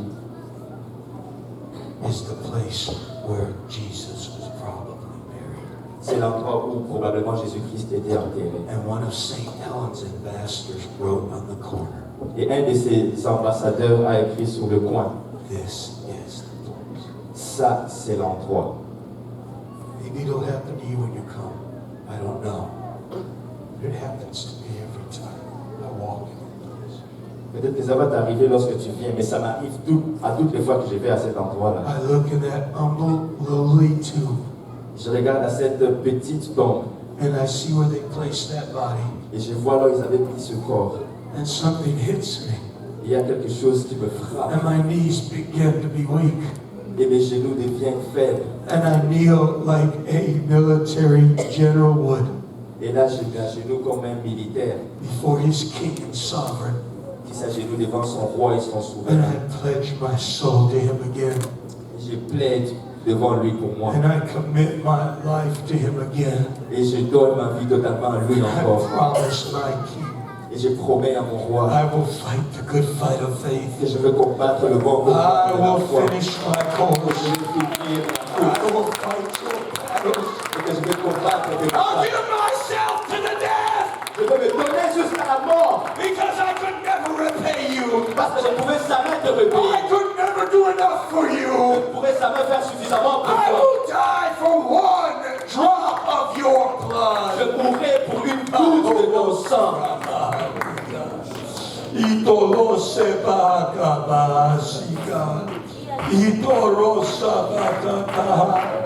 Is the place where Jesus was probably buried. C'est l'endroit où probablement Jésus-Christ était enterré. And one of St. Helen's ambassadors wrote on the corner, Et un de ses ambassadeurs a écrit sur le coin, "This is the place." ça c'est l'endroit. Maybe it'll happen to you when you come. I don't know. But it happens to me every time I walk in the place. Peut-être que ça va t'arriver lorsque tu viens, mais ça m'arrive à toutes les fois que je vais à cet endroit-là. I look in that humble, lowly tomb, Je regarde à cette petite tombe and I see where they placed that body, et je vois là où ils avaient mis ce corps. and something hits me, Il y a quelque chose qui me frappe and my knees begin to be weak, et mes genoux deviennent faibles. and I kneel like a military general would Et là, je m'agenouille comme un militaire before his king and sovereign, qui s'agenouille devant son roi et son and souverain. I pledge my soul to him again, Je plaide devant lui pour moi and I commit my life to him again. et je donne ma vie totalement à lui I encore. promise my king, Et je promets à mon roi I will fight the good fight of faith. que je veux combattre le bon I combat de la will foi. finish my Je course. vais finir I ma course. will fight your battles. Et que je vais combattre tes I'll batailles. give myself to the death Je veux me donner jusqu'à la mort because I could never repay you. parce que je pouvais jamais te I repayer. could never do enough for Je you. ne pourrais jamais faire suffisamment pour I toi. will die for one drop of your Je blood. mourrai pour une goutte de ton sang. Itolo sebaka basika. Itoro sabaka.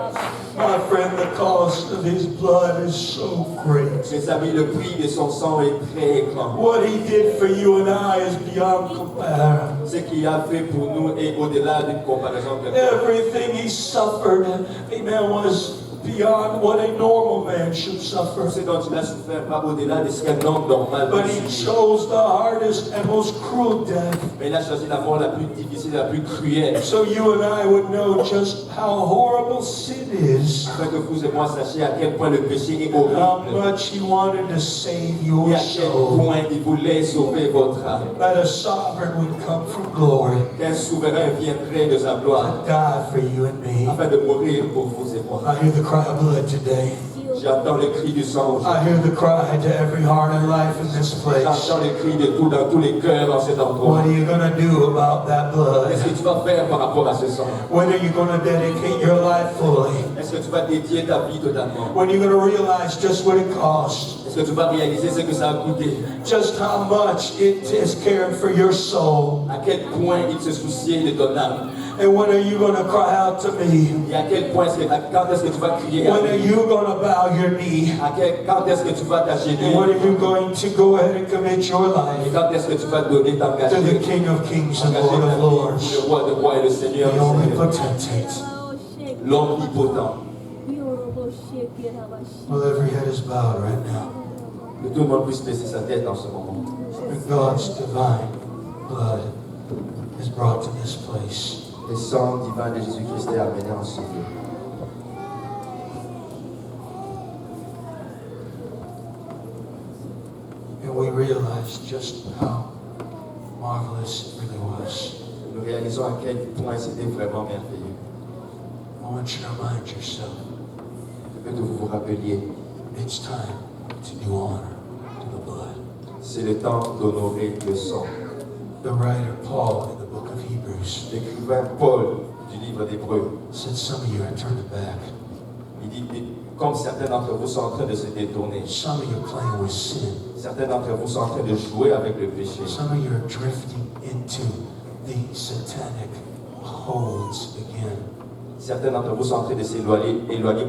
My friend, the cost of his blood is so great. Mes amis, le prix de son sang est très grand. What he did for you and I is beyond compare. Ce qu'il a fait pour nous est au-delà d'une comparaison quelconque. Everything he suffered, amen, was beyond what a normal man should suffer. Ce dont il a souffert pas au-delà de ce qu'un homme normal But peut he subir. chose the hardest and most cruel death. Mais il a choisi la mort la plus difficile, la plus cruelle. So you and I would know just how horrible sin is. Afin que vous et moi sachiez à quel point le péché est How horrible. much he wanted to save Et your à quel soul. point il voulait sauver votre âme. That a sovereign would come from glory Qu'un souverain viendrait de sa gloire to die for you and me. afin de mourir pour vous et moi. I hear the cry of blood today. J'entends le cri du sang. I hear the cry to every heart and life in this place. J'entends le cri de tout dans tous les cœurs dans cet endroit. What are you going to do about that blood? Qu'est-ce que tu vas faire par rapport à ce sang? When are you going to dedicate your life fully? Est-ce que tu vas dédier ta vie totalement? When are you going to realize just what it costs? Est-ce que tu vas réaliser ce que ça a coûté? Just how much it is caring for your soul? À quel point il se souciait de ton âme? And when are you going to cry out to me? Et à quel point, quand est-ce que tu vas crier à When are lui? you going to bow your knee? Quand est-ce que tu vas And t'agenouiller? when are you going to go ahead and commit your Et life quand est-ce que tu vas donner to t'engager? the King of Kings and Lord of Lords, Le roi de rois et le Seigneur the des seigneurs. omnipotentate? L'omnipotent. Well, every head is bowed right now. Que tout le monde puisse baisser sa tête en ce moment. And God's divine blood is brought to this place. Le sang divin de Jésus-Christ est amené en ce lieu. And we realize just how marvelous it really was. Nous réalisons à quel point c'était vraiment merveilleux. I want you to remind yourself, Que vous vous rappeliez, it's time to do honor to the blood. c'est le temps d'honorer le sang. The writer Paul in the book of Hebrews L'écrivain Paul du livre d'Hébreux, said some of you are turned back. il dit, comme certains d'entre vous sont en train de se détourner, Some of you are playing with sin. certains d'entre vous sont en train de jouer avec le péché. Some of you are drifting into the satanic holds again. Certains d'entre vous sont en train de s'éloigner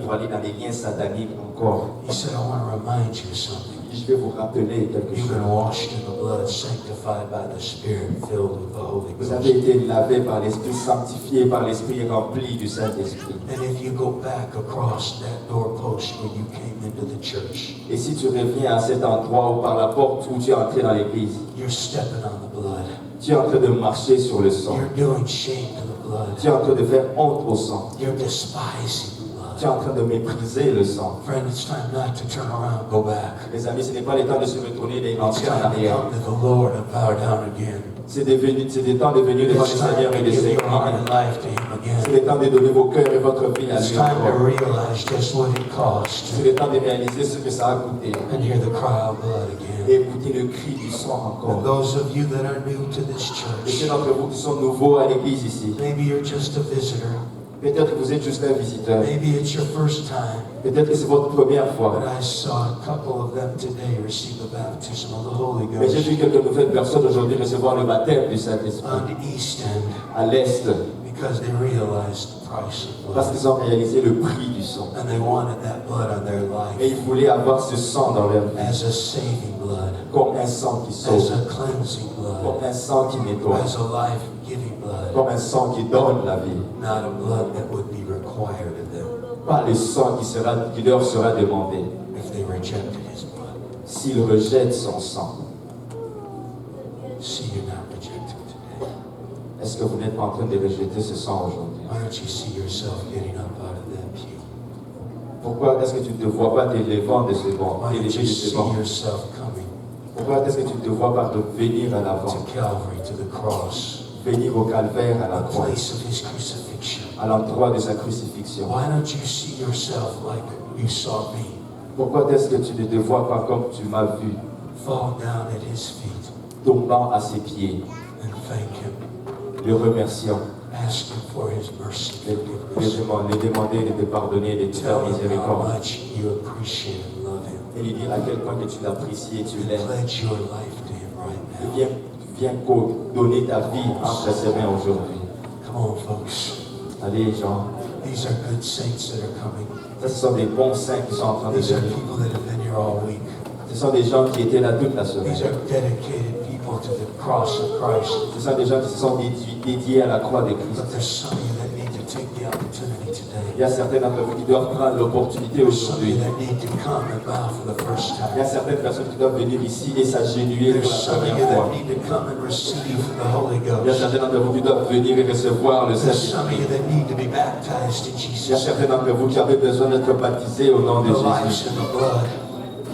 pour aller dans les liens sataniques encore. He said, I want to remind you of something. Je vais vous rappeler quelque You've chose. been washed in the blood, sanctified by the Spirit, filled with the Holy Vous Ghost. avez été lavés par l'Esprit, sanctifiés par l'Esprit, remplis du Saint-Esprit. And if you go back across that doorpost where you came into the church, Et si tu reviens à cet endroit ou par la porte où tu es entré dans l'église, you're stepping on the blood. tu es en train de marcher sur le sang. You're doing shame to the blood. Tu es en train de faire honte au sang. You're despising the Tu es blood. en train de mépriser le sang. Friend, it's time not to turn around and go back. Mes amis, ce n'est pas le temps de se retourner et It's rentrer en time to arrière. come to the Lord and bow down again. C'est le temps de venir devant le It's time Seigneur to et de give se your heart rendre. and life to Him C'est again. le temps de donner vos cœurs et votre vie à It's lui time to encore. realize just what it cost C'est le temps de réaliser ce que ça a coûté. and hear the cry of blood again. Et écouter le cri du sang And encore. those of you that are new to this Et ceux church, d'entre vous qui sont nouveaux à l'église ici, maybe you're just a visitor. peut-être que vous êtes juste un visiteur. Maybe it's your first time. Peut-être que c'est votre première fois. But I saw a couple of them today receive the baptism of the Holy Mais j'ai Ghost vu quelques nouvelles personnes aujourd'hui recevoir le baptême du Saint-Esprit on the east end à l'Est because they realized the price of parce blood. qu'ils ont réalisé le prix du sang. And they wanted that blood on their Et life ils voulaient avoir ce sang dans leur vie as a saving blood, comme un sang qui as sauve, a cleansing blood, comme un sang qui nettoie, as a life-giving blood, comme un sang qui donne la vie. not a blood that would be required of them Pas le sang qui leur sera demandé if they rejected His blood. s'ils rejettent son sang. See, you're not rejected today. Est-ce que vous n'êtes pas en train de rejeter ce sang aujourd'hui? Why don't you see yourself getting up out of that pew? Pourquoi est-ce que tu ne te vois pas t'élevant de ce banc, Why don't t'élever you de ce see banc? yourself coming Pourquoi est-ce que tu ne te vois pas venir à l'avant, to Calvary, to the cross, venir au calvaire, à la the croix, place of His crucifixion? à l'endroit de sa crucifixion? Why don't you see yourself like you saw me? Pourquoi est-ce que tu ne te vois pas comme tu m'as vu, Fall down at His feet tombant à ses pieds, and thank Him. le remerciant, Ask Him for His mercy. le demander de te pardonner et de te faire Tell Him how miséricorde. much you appreciate and love Him. Et lui dire à quel point que tu l'apprécies et tu l'aimes. Pledge your life to Him right Et now. viens donner ta vie entre ses mains aujourd'hui. Come on, folks. Allez, Jean. These are good saints that are coming. Ça, ce sont des bons saints qui sont en train de These are venir. people that have been here all week. Ce sont des gens qui étaient là toute la semaine. These are dedicated people to the cross of Christ. Ce sont des gens qui se sont dédiés à la croix de But Christ. there's some of you that need to take the the opportunity today. Il y a certains d'entre vous qui doivent prendre l'opportunité There's some of you aujourd'hui. that need to come and bow for the first Il y a time. certaines personnes qui doivent venir ici et s'agenouiller pour There's la some of you première fois. that need to come and receive the Holy Il y a Ghost. certains d'entre vous qui doivent venir et recevoir le There's some of you Saint-Esprit. that need to be baptized in Il y a Jesus. certains d'entre vous qui avaient besoin d'être baptisés au nom de The life's Jésus. in the blood.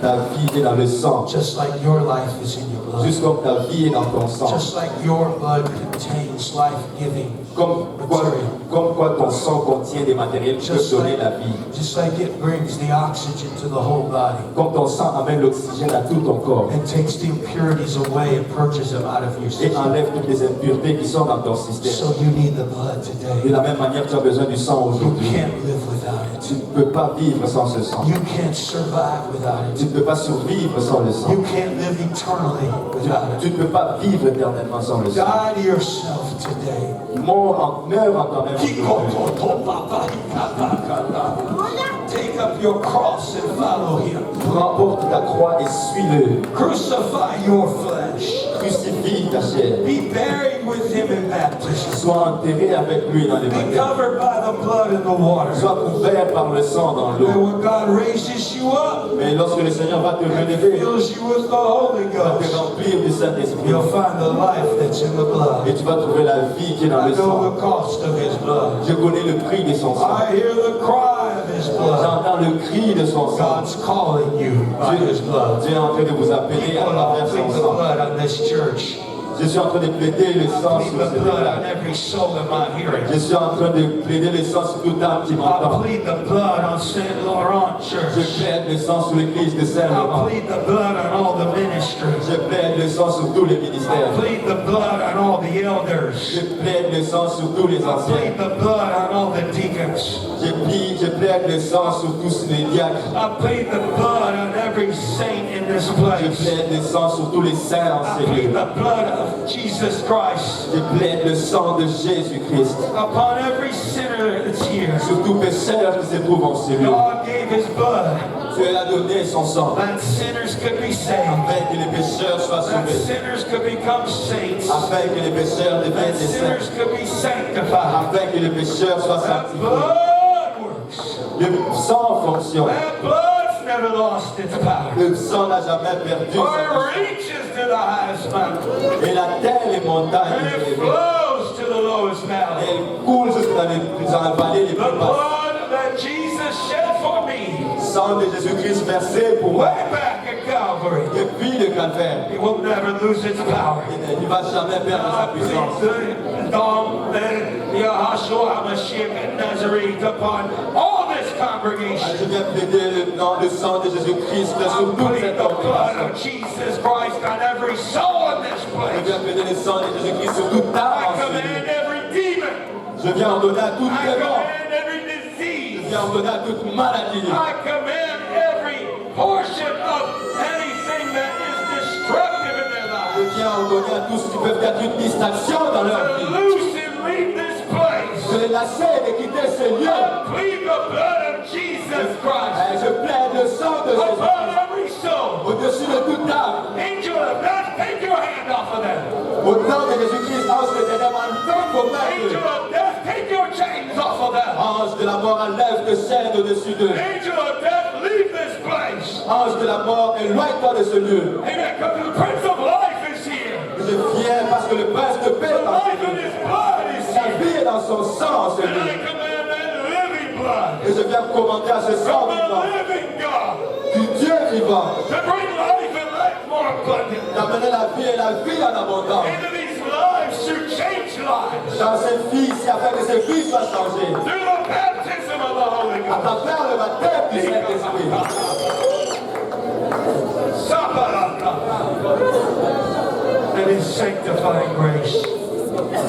Ta vie est dans le sang. Just like your life is in your blood. Juste comme ta vie est dans ton sang. Just like your blood contains life-giving material. Comme quoi ton sang contient des matériels qui peuvent donner la vie. Just like it brings the oxygen to the whole body. Comme ton sang amène l'oxygène à tout ton corps And takes the impurities away and purges them out of your et system. enlève toutes les impuretés qui sont dans ton système. So you need the blood De today. la même manière, tu as besoin du sang You aujourd'hui. can't live without Tu it. ne peux pas vivre sans ce sang. You can't survive without Tu it. ne peux pas survivre sans le sang. You can't live eternally without Tu it. ne peux pas vivre éternellement sans le sang. Die to yourself today. Meurs en toi-même aujourd'hui. Take up your cross and follow him. Remporte ta croix et suis-le. Crucify your flesh. Crucifie ta chair. Be buried with him in baptism. Sois enterré avec lui dans les Be baptêmes. covered by the blood and the water. Sois couvert par le sang dans And l'eau. when God raises you up Mais lorsque le Seigneur va te and relever, fills you with the Holy va te Ghost, remplir du Saint-Esprit. you'll find the life that's in the blood. Et tu vas trouver la vie qui est dans I le know sang. the cost of his blood. Je connais le prix de son sang. I hear the cry of his blood. J'entends le cri de son sang. God's calling you by his blood. Dieu est en train de vous appeler à People travers plead son the sang. blood on this church. Je suis en train de plaider le sang I plead sur the cette blood on terre. every soul in my hearing. Je suis en train de plaider le sang sur toute âme qui I m'entend. plead the blood on St. Laurent Je Church. plaide le sang sur l'église de I Saint-Laurent. plead the blood on all the ministries. Je plaide le sang sur tous les I ministères. plead the blood on all the elders. Je plaide le sang sur tous les I anciens. plead the blood on all the deacons. Je plaide le sang sur tous les diacres. I plead the blood on every saint in this Je place. plaide le sang sur tous les saints en I plead Seigneur. the blood of Jesus Christ Je plaide le sang de Jésus-Christ upon every sinner that's here. sur tout pécheur qui se trouve en Seigneur. God gave his blood Dieu a donné son sang that sinners could be saved, afin que les pécheurs soient that sauvés, sinners could become saints, afin que les pécheurs that deviennent des saints, sinners could be sanctified. afin que les pécheurs soient That sanctifiés. blood works. Le sang fonctionne. That blood's never lost its power. Le sang n'a jamais perdu For sa it puissance. reaches to the highest mountain, Et la terre et les montagnes and it élevées. flows to the lowest Et valley. elle coule jusque dans les vallées les The plus basses. blood that Jesus shed for me Sang de Jésus-Christ versé pour moi way back at Calvary, depuis le calvaire. it will never lose its power. Il ne va jamais perdre sa I plead puissance. the Dom and Yahashua HaMashiach and Nazarene upon all this congregation. Je viens plaider le nom, le sang de Jésus-Christ sur I toute plead cette the blood congrégation. of Jesus Christ on every soul in this Je place. viens plaider le sang de Jésus-Christ sur toute âme I en command Seigneur. every demon. Je viens ordonner à tout I démon. command every Je disease. viens ordonner à toute maladie. I command every portion of anything that is destructive in their Je lives viens ordonner à tous ceux qui peuvent être une distraction dans leur to vie. loose and leave this place. Je les lasser de quitter ce lieu. I plead the blood of Jesus Christ Je plaide le sang de upon Jésus every soul. au-dessus de toute âme. Angel of death, take your hand off of them. Au nom de Jésus-Christ, ange de ténèbres, enlève vos mains Angel d'eux. of death, take your chains off of them. Ange de la mort, enlève tes chaînes au-dessus d'eux. Angel of death, leave this place. Ange de la mort, éloigne-toi de ce lieu. Amen. Because the Prince of Life is here. Je viens parce que le prince de paix The est dans ce life in lieu. his blood is Sa here. vie est dans son sang en ce And I lieu. command that living blood Et je viens commander à ce sang from the vivant, living God du Dieu vivant, to bring life and life more abundant d'amener la vie et la vie en abondance into these lives to change lives dans ces vies, afin que ces vies soient changées through the baptism of the Holy à Ghost. travers le baptême du Saint-Esprit. And his sanctifying grace.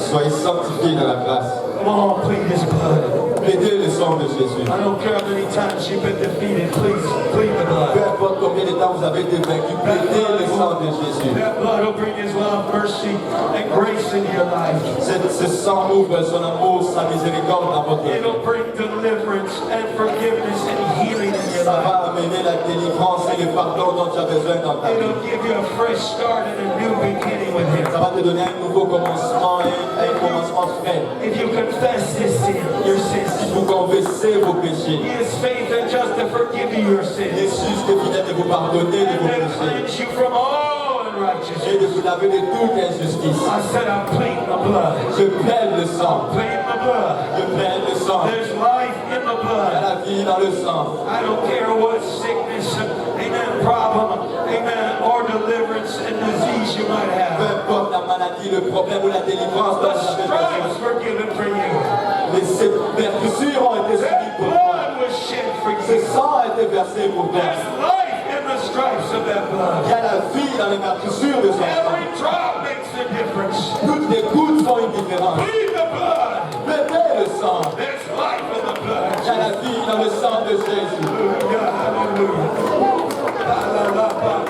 Soyez sanctifiés dans la grâce. Come on, plead his blood. Plaidez le sang de Jésus. I don't care how many times you've been defeated. Please plead the Peu blood. importe combien de temps vous avez été vaincu, plaidez le sang de Jésus. That blood will bring his love, mercy, and grace into your life. Ce sang ouvre son amour, sa miséricorde dans votre vie. It'll bring deliverance and forgiveness and healing in your Ça life. va amener la délivrance et le pardon dont tu as besoin dans ta vie. It'll give you a fresh start and a new beginning with him. Ça va te donner un nouveau commencement et un commencement frais. If you confess this sin, your sins vous confessez vos péchés, He is faithful and just to forgive you your il sins est juste et fidèle de vous pardonner de and vos to péchés cleanse you from all et de unrighteousness. vous laver de toute injustice. I said, I'm pleading the blood. Je plaide le sang, Pleading the blood. je plaide le sang. There's life in the Il y a blood. la vie dans le sang. I don't care what sickness, amen, problem, amen, or deliverance and disease you might Peu have. importe la maladie, le problème ou la délivrance The dont vous avez besoin. stripes were given for you. Les meurtrissures ont été subies That pour toi. blood was shed for Ce you. sang a été versé pour toi. There's life in the stripes of that Il blood. y a la vie dans les meurtrissures de son sang. Every drop makes a difference. Toutes les gouttes font une différence. Plead the blood. Bébez le sang. There's life in the blood. Il y a la vie dans le sang de Jésus. Hallelujah.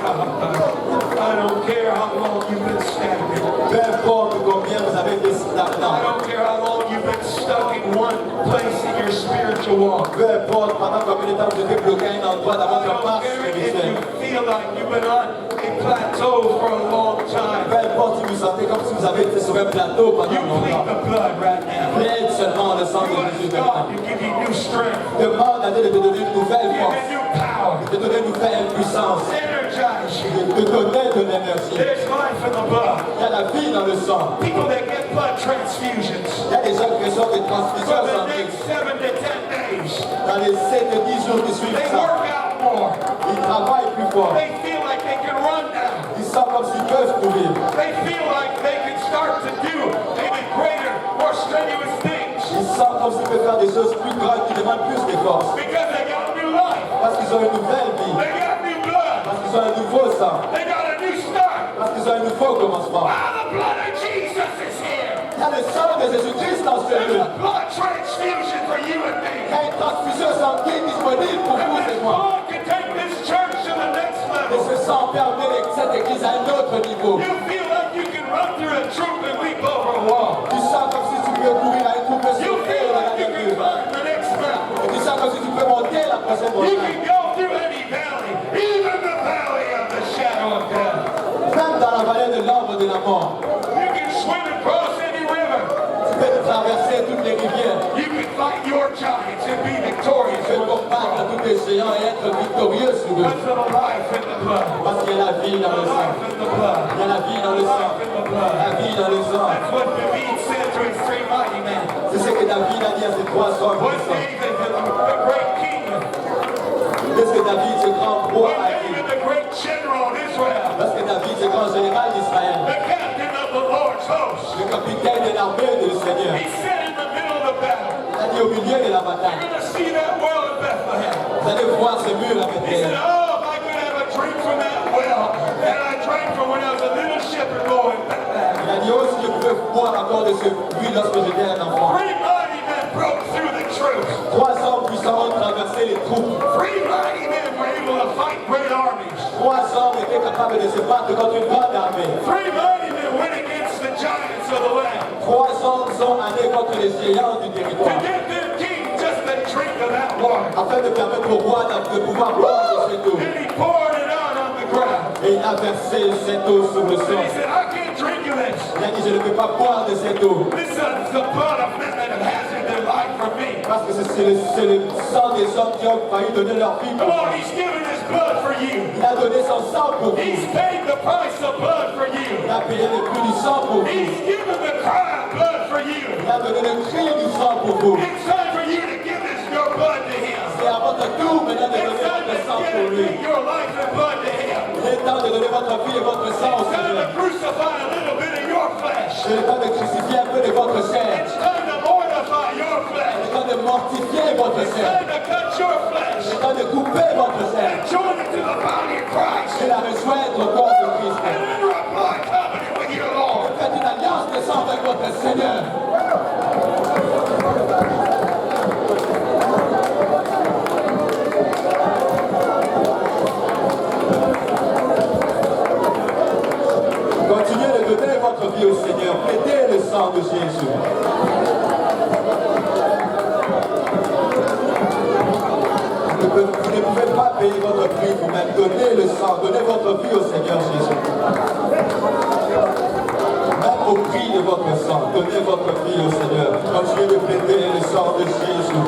I don't care how long you've been stagnant. Peu importe combien vous avez été I stagnant. don't care how long you've been stuck in one place in your spiritual walk. Peu importe pendant combien de temps vous êtes bloqué à un endroit dans I votre don't marche care if spirituelle. you feel like you've been on a plateau for a long Peu time. importe si vous sentez comme si vous avez été sur un plateau You pendant plead longtemps. the blood right now. Plaide seulement le sang You de ask Jésus God maintenant. to give you new strength, Demande à Dieu de te donner une nouvelle give force, you new power, de te donner une nouvelle puissance, energize you. de te donner de l'énergie. There's life in the blood. Il y a la vie dans le sang. People that get blood transfusions Il y a des gens qui reçoivent des for transfusions the sanguines. next 7 to 10 days, Dans les 7 et 10 jours qui suivent they ça, work out more. ils travaillent plus fort. They feel like they can run now. Ils sentent comme s'ils peuvent courir. They feel like they can start to do even greater, more strenuous things Ils sentent comme s'ils peuvent faire des choses plus grandes qui demandent plus d'efforts. because they got new life. Parce qu'ils ont une nouvelle vie. They got new blood. Parce qu'ils ont un nouveau sang. They got a new start. Parce qu'ils ont un nouveau commencement. Ah, the blood of Jesus is here. Il y a le sang de Jésus-Christ dans ce There's lieu. a blood transfusion for you and Il y me. a une transfusion sanguine disponible pour vous et This moi. blood can take this church to the next Et level. ce sang peut amener cette église à un autre niveau. You feel like you can run through a troop and leap over a wall. Tu sens comme si tu peux courir à une coupe You sur feel terre dans like la you can nature. climb the next mountain. Et tu sens comme si tu peux monter la prochaine You montagne. can go through any valley, even the valley of the shadow of death. Même dans la vallée de l'ombre de la mort. You can swim across any river. Tu peux traverser toutes les rivières. You can fight your giants and be victorious. Tu peux combattre tous les géants et être victorieux sur eux. Because of the life in the blood. Parce qu'il y a la vie dans le The sang. life in the blood. Il y a la vie dans le sang. Life in the blood. La vie dans le sang. That's what David said to his three mighty men. C'est ce que David a dit à ses 3 hommes When puissants. David, the great king, Qu'est-ce que David, ce grand roi, when a dit? David, the great general of Israel, Parce que David, ce grand général d'Israël, the captain of the Lord's host, le capitaine de l'armée du Seigneur, he said in the middle of the battle, il a dit au milieu de la you're bataille, going to see that well in Bethlehem. vous allez voir ce mur à He said, Bethléem. oh, if I could have a drink from that well that I drank from when I was a little shepherd boy in Bethlehem. Il a dit, oh, si je pouvais boire encore de ce puits lorsque j'étais un enfant. Three mighty men broke through the troops. 3 hommes puissants ont traversé les troupes. Three mighty men were able to fight great armies. 3 hommes étaient capables de se battre contre une grande armée. Three mighty men went against the giants of the land 3 hommes sont allés contre les géants du to territoire. get their king just a drink of that water. Afin de permettre au roi de pouvoir boire de cette eau. And he poured it out on the ground. Et il a versé cette eau sur le And sol. he said, I can't drink of this. Il a dit, je ne peux pas boire de cette eau. This is the blood of men that have hazarded their life for me. Parce que c'est le sang des hommes qui ont failli donner leur vie pour Come on, moi. he's given his blood for you. Il a donné son sang pour vous. He's paid the price of blood for you. Il a payé le prix du sang pour vous. He's given the cry of blood for you. Il a donné le cri du sang pour vous. It's time for you to give this your blood to him. C'est à votre tour maintenant de It's donner time votre sang to pour lui. dedicate your life and blood to him. Il est temps de donner votre vie et votre sang au It's time Seigneur. to crucify a little bit of your flesh. Il est temps de crucifier un peu de votre chair. It's time to mortify your Il flesh. est temps de mortifier votre It's chair. time to cut your flesh Il est temps de couper votre chair. and join it to the body of Christ. Et la rejoindre au corps de Christ. And enter a blood covenant with your Lord. Faites une alliance de sang avec votre Seigneur. Continuez de donner votre vie au Seigneur. Mettez le sang de Jésus. Vous ne pouvez pas payer votre prix vous-même. Donnez le sang, donnez votre vie au Seigneur Jésus. Même au prix de votre sang, donnez votre vie au Seigneur. Continuez de plaider le sang de Jésus.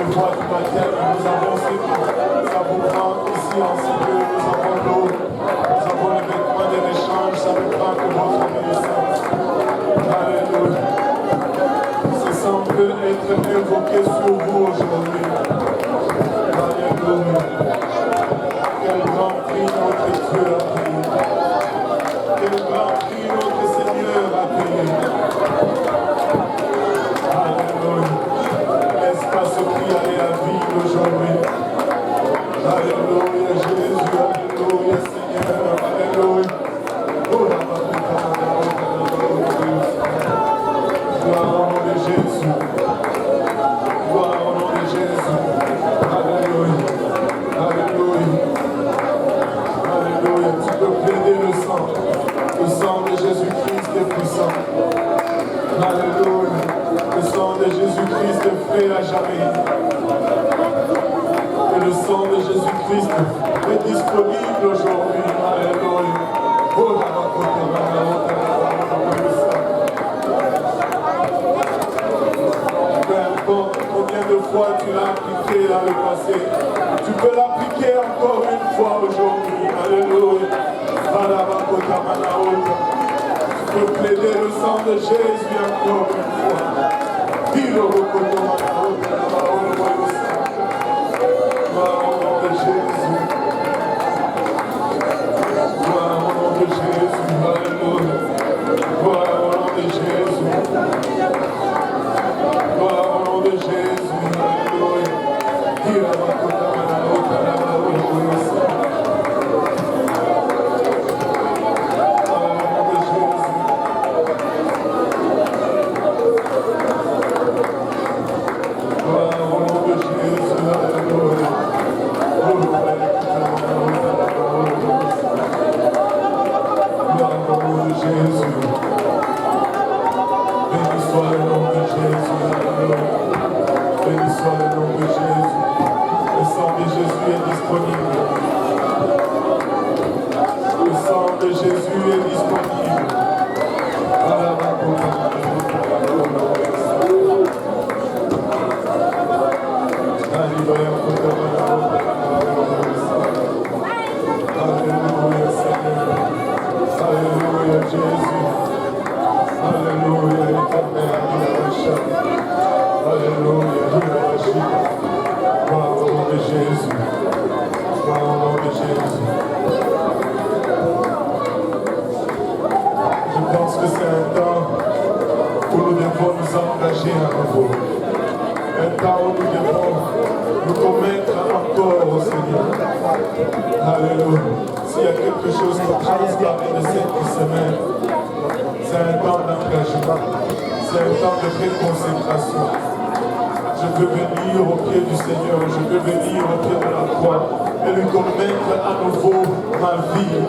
le voie du baptême, nous avons ce que ça vous prend ici en ce lieu, nous avons l'eau, nous avons les vêtements de l'échange, ça ne prend que votre obéissance. Alléluia. Ce sang peut être évoqué sur vous aujourd'hui. Alléluia. Quel grand prix notre Dieu a payé. Quel grand prix notre Seigneur a payé. Alléluia. N'est-ce pas ce prix aller à vivre aujourd'hui? Alléluia, Jésus, alléluia, Seigneur, alléluia. Oh, la gloire au nom de Jésus. Gloire au nom de Jésus. Alléluia. Alléluia. Alléluia. Tu peux plaider le sang. Le sang de Jésus-Christ est puissant. Alléluia. Le sang de Jésus-Christ est fait à jamais. Et le sang de Jésus-Christ est disponible aujourd'hui. Alléluia. Oh, la peu importe combien de fois tu l'as appliqué dans le passé, tu peux l'appliquer encore une fois aujourd'hui. Alléluia. Tu peux plaider le sang de Jésus encore une fois. Gloire au nom de Jésus. Gloire au nom de Jésus. Alléluia. Gloire au nom de Jésus. Gloire au nom de Jésus.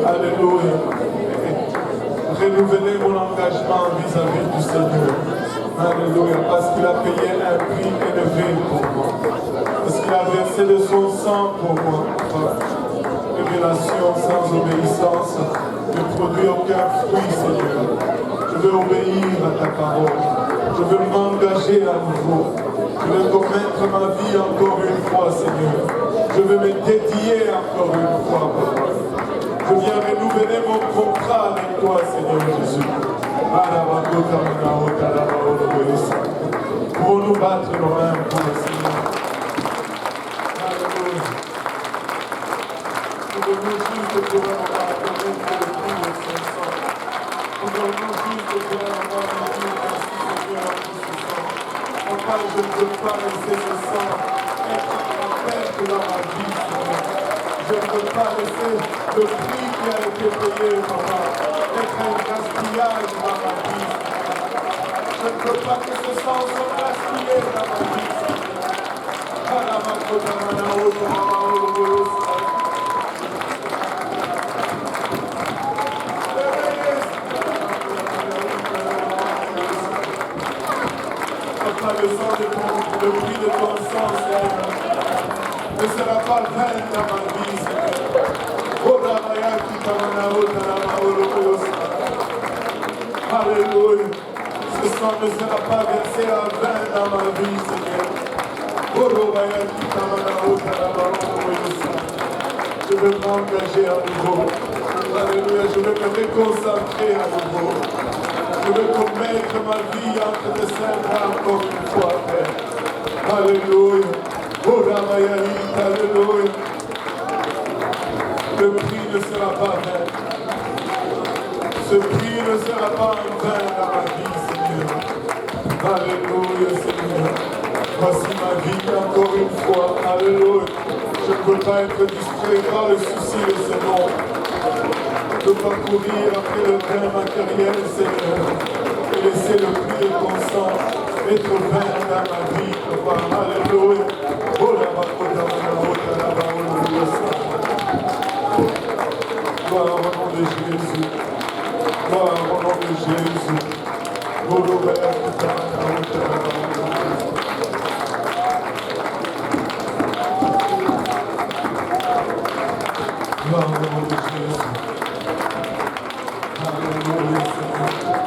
Alléluia. Renouveler mon engagement vis-à-vis du Seigneur. Alléluia. Parce qu'il a payé un prix élevé pour moi. Parce qu'il a versé de son sang pour moi. Révélation sans obéissance ne produit aucun fruit, Seigneur. Je veux obéir à ta parole. Je veux m'engager à nouveau. Je veux commettre ma vie encore une fois, Seigneur. Je veux me dédier encore une fois, Papa. Je viens renouveler mon contrat avec toi, Seigneur Jésus. Pouvons-nous battre nos mains pour le Seigneur? Alléluia. Pouvons-nous juste pour un moment donner pour le prix de son sang? Pouvons-nous juste pour un moment donner merci Seigneur pour ce sang? Papa, je ne veux pas laisser ce sang être en perte dans ma vie, Seigneur. Je ne veux pas laisser le prix qui a été payé, Papa, être un gaspillage dans ma vie. Je ne veux pas que ce sang soit gaspillé dans ma vie. Papa, le prix de ton sang, Seigneur, ne sera pas vain dans ma vie, Seigneur. Alléluia. Ce sang ne sera pas versé à vain dans ma vie, Seigneur. Je veux m'engager à nouveau. Alléluia, je veux me réconcentrer à nouveau. Je veux commettre ma vie entre tes saints bras encore une fois, Père. Alléluia. Oh, Ramayalita, alléluia. Le prix ne sera pas vain. Ce prix ne sera pas en vain dans ma vie, Seigneur. Alléluia, Seigneur. Voici ma vie encore une fois. Alléluia. Je ne peux pas être distrait par le souci de ce monde. Je ne peux pas courir après le gain matériel, Seigneur. Et laisser le prix et ton sang être vain dans ma vie, Papa. Alléluia. Oh, la bakota, la gloire au nom de Jésus. Gloire au nom de Jésus. Gloire au nom de Jésus. Alléluia, Seigneur. Alléluia,